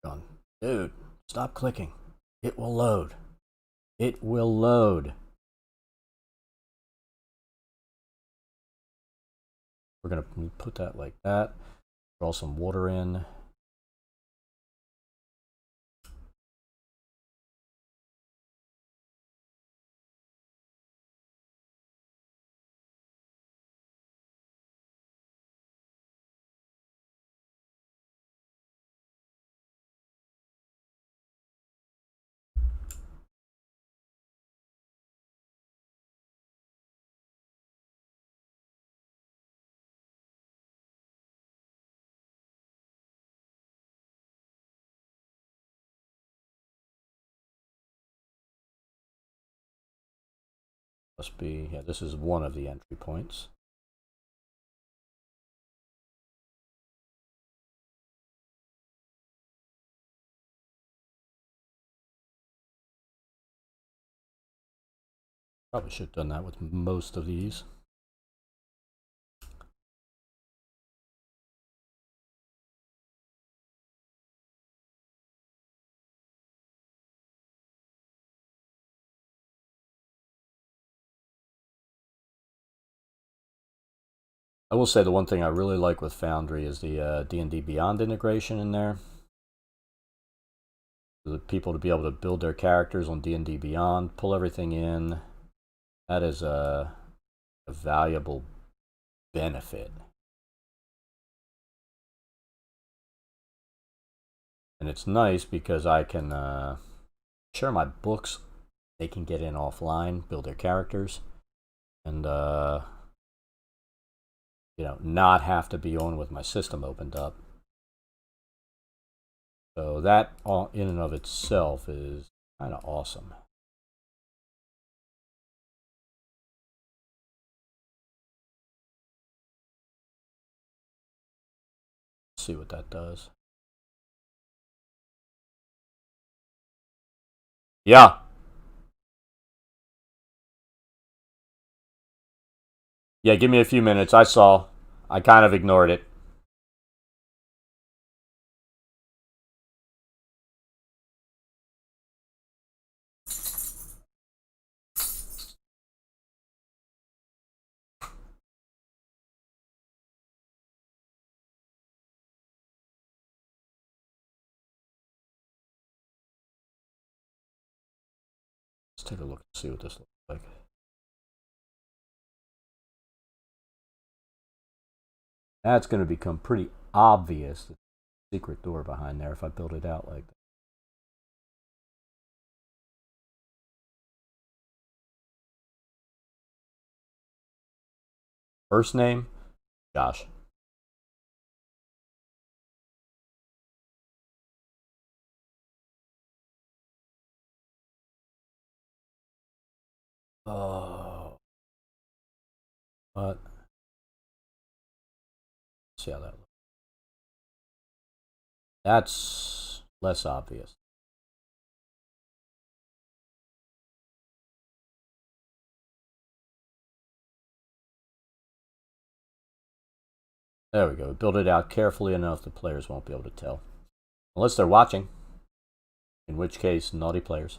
Going, dude, stop clicking. It will load. It will load. We're going to put that like that. Draw some water in. Must be, yeah, this is one of the entry points. Probably should have done that with most of these. I will say the one thing I really like with Foundry is the D&D Beyond integration in there. For the people to be able to build their characters on D&D Beyond, pull everything in. That is a valuable benefit. And it's nice because I can share my books. They can get in offline, build their characters, and not have to be on with my system opened up. So that all in and of itself is kind of awesome. Let's see what that does. Yeah. Yeah, give me a few minutes. I saw. I kind of ignored it. Let's take a look and see what this looks like. That's going to become pretty obvious. The secret door behind there if I build it out like that. First name, Josh. Oh. What? see how that looks. That's less obvious. There we go. Build it out carefully enough the players won't be able to tell. Unless they're watching. In which case, naughty players.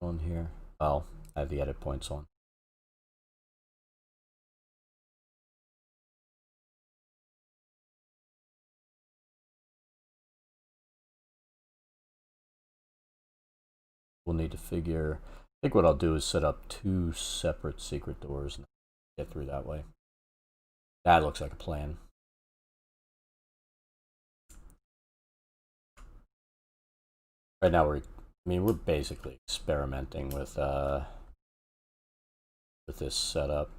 On here. Oh, I have the edit points on. We'll need to figure. I think what I'll do is set up 2 separate secret doors and get through that way. That looks like a plan. Right now we're basically experimenting with this setup.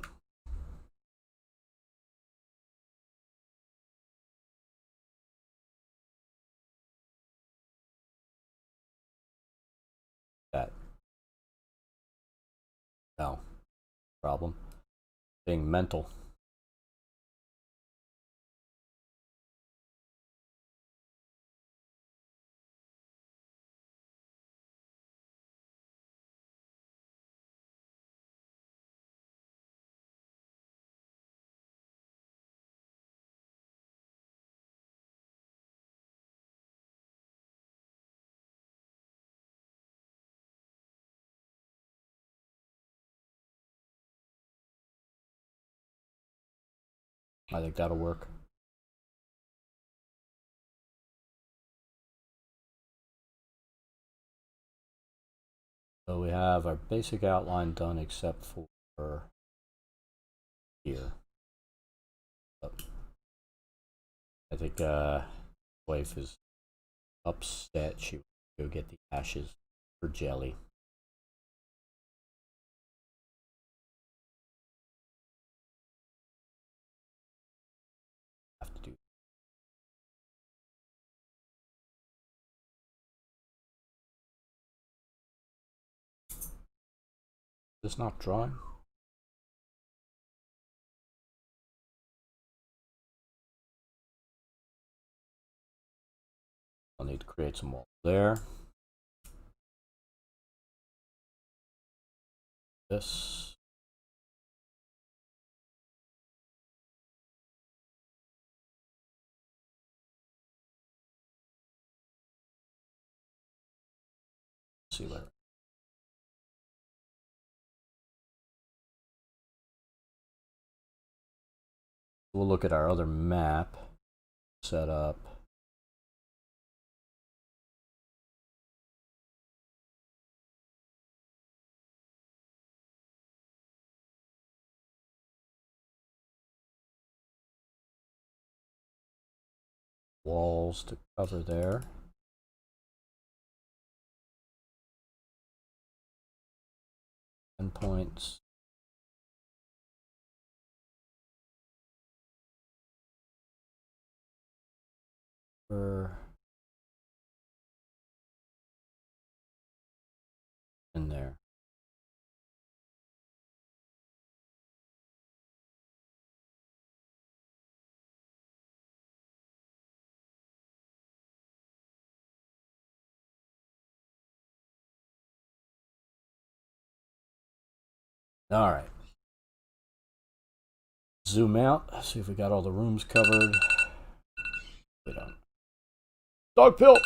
That. No problem. Being mental. I think that'll work. So we have our basic outline done except for here. I think wife is upset. She will go get the ashes for jelly. Have to do. Is this not drawing? I'll need to create some walls there. This. See where. We'll look at our other map set up. Walls to cover there. Endpoints. In there. All right. Zoom out. See if we got all the rooms covered. We don't. Dog pill.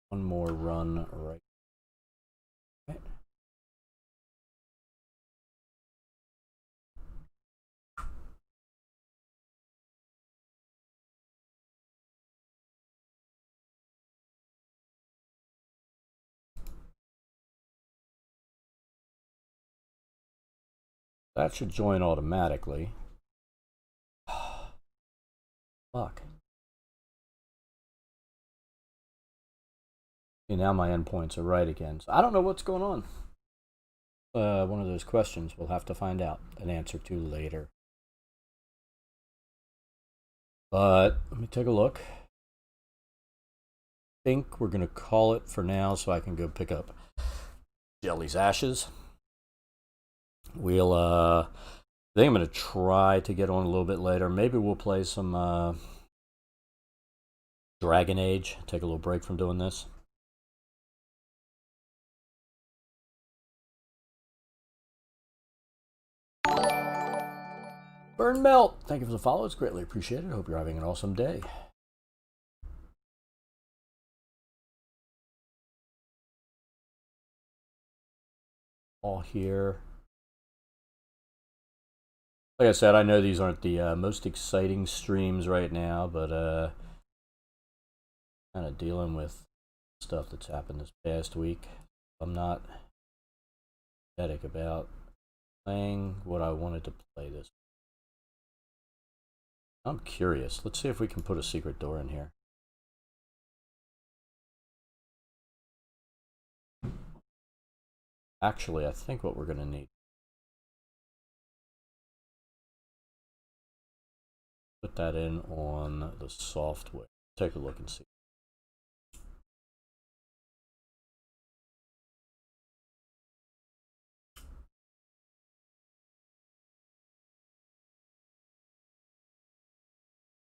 One more run right. Okay. That should join automatically. Fuck. See, now my endpoints are right again. So I don't know what's going on. One of those questions we'll have to find out an answer to later. But let me take a look. I think we're going to call it for now so I can go pick up Jelly's ashes. I think I'm going to try to get on a little bit later. Maybe we'll play some Dragon Age. Take a little break from doing this. Burn Melt, thank you for the follow. It's greatly appreciated. Hope you're having an awesome day. All here. Like I said, I know these aren't the most exciting streams right now, but kind of dealing with stuff that's happened this past week. I'm not pathetic about playing what I wanted to play this. I'm curious. Let's see if we can put a secret door in here. Actually, I think what we're going to need. Put that in on the software. Take a look and see.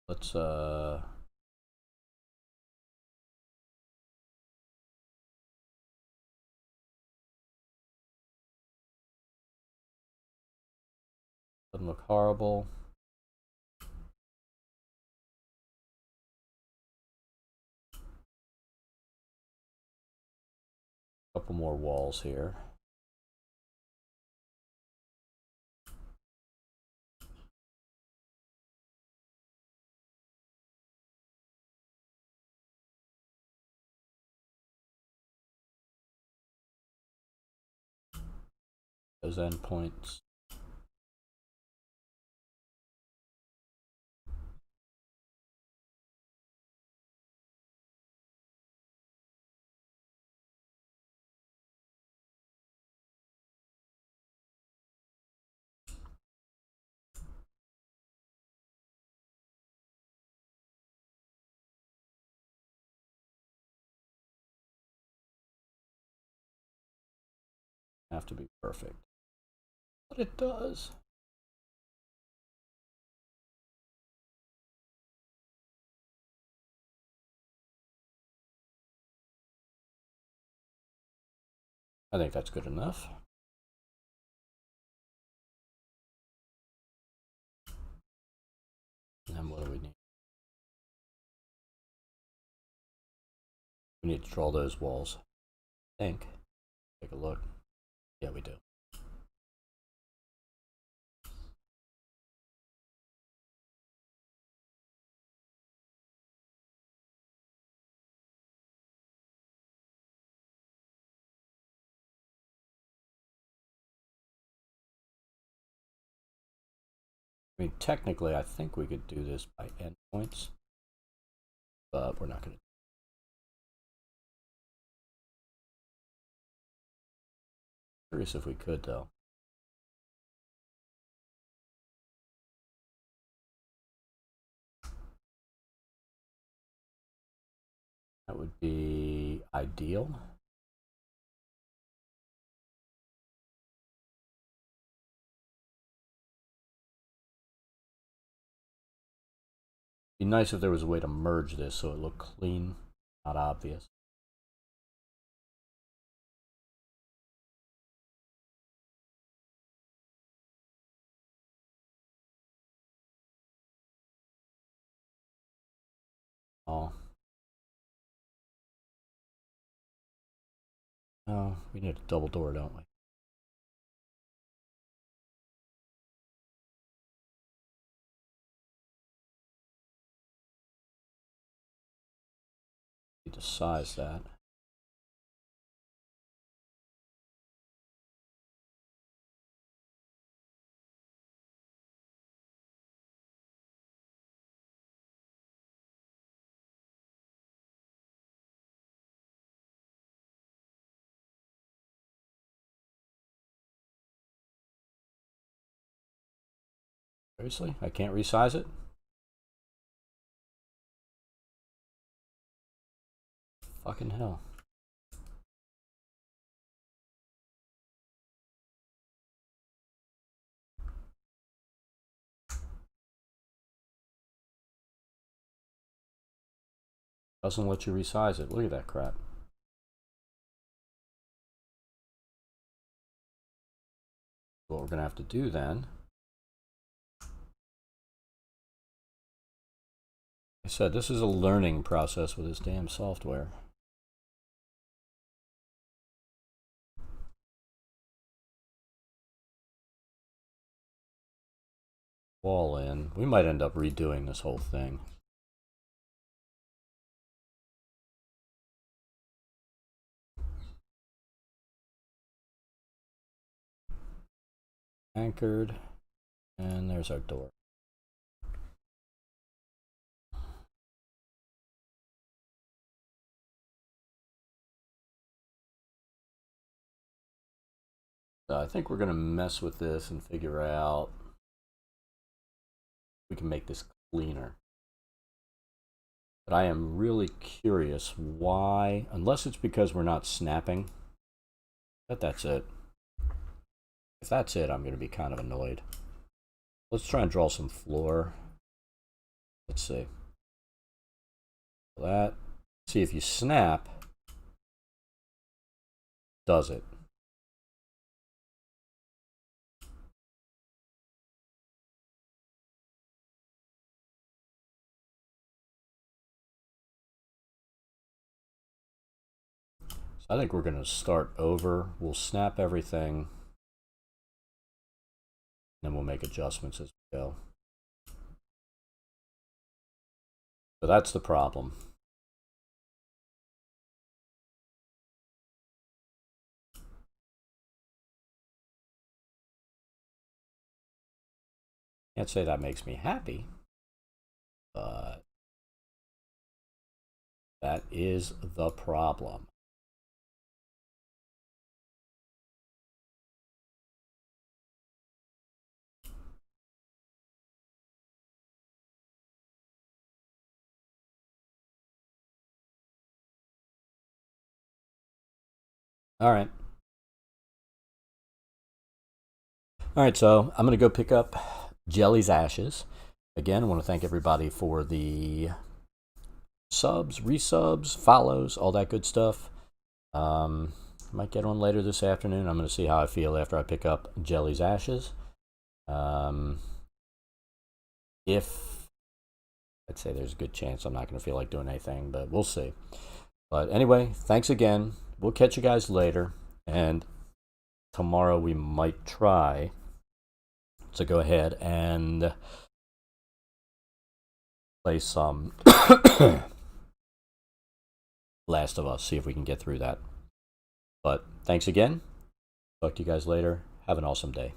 Let's doesn't look horrible. Couple more walls here. Those endpoints. Have to be perfect. But it does. I think that's good enough. And then what do we need? We need to draw those walls. I think. Take a look. Yeah, we do. I mean, technically, I think we could do this by endpoints, but we're not going to. Curious if we could, though. That would be ideal. Be nice if there was a way to merge this so it looked clean, not obvious. Oh. Oh, we need a double door, don't we? Need to size that. Seriously? I can't resize it? Fucking hell. Doesn't let you resize it. Look at that crap. What we're going to have to do then, I said this is a learning process with this damn software. Wall in. We might end up redoing this whole thing. Anchored, and there's our door. So I think we're going to mess with this and figure out if we can make this cleaner. But I am really curious why, unless it's because we're not snapping, but that's it. If that's it, I'm going to be kind of annoyed. Let's try and draw some floor. Let's see. That. See if you snap, does it? So I think we're going to start over. We'll snap everything. Then we'll make adjustments as we go. So that's the problem. Can't say that makes me happy, but that is the problem. All right. All right, so I'm going to go pick up Jelly's ashes. Again, I want to thank everybody for the subs, resubs, follows, all that good stuff. Might get one later this afternoon. I'm going to see how I feel after I pick up Jelly's ashes. If I'd say there's a good chance I'm not going to feel like doing anything, but we'll see. But anyway, thanks again. We'll catch you guys later. And tomorrow we might try to go ahead and play some Last of Us, see if we can get through that. But thanks again. Talk to you guys later. Have an awesome day.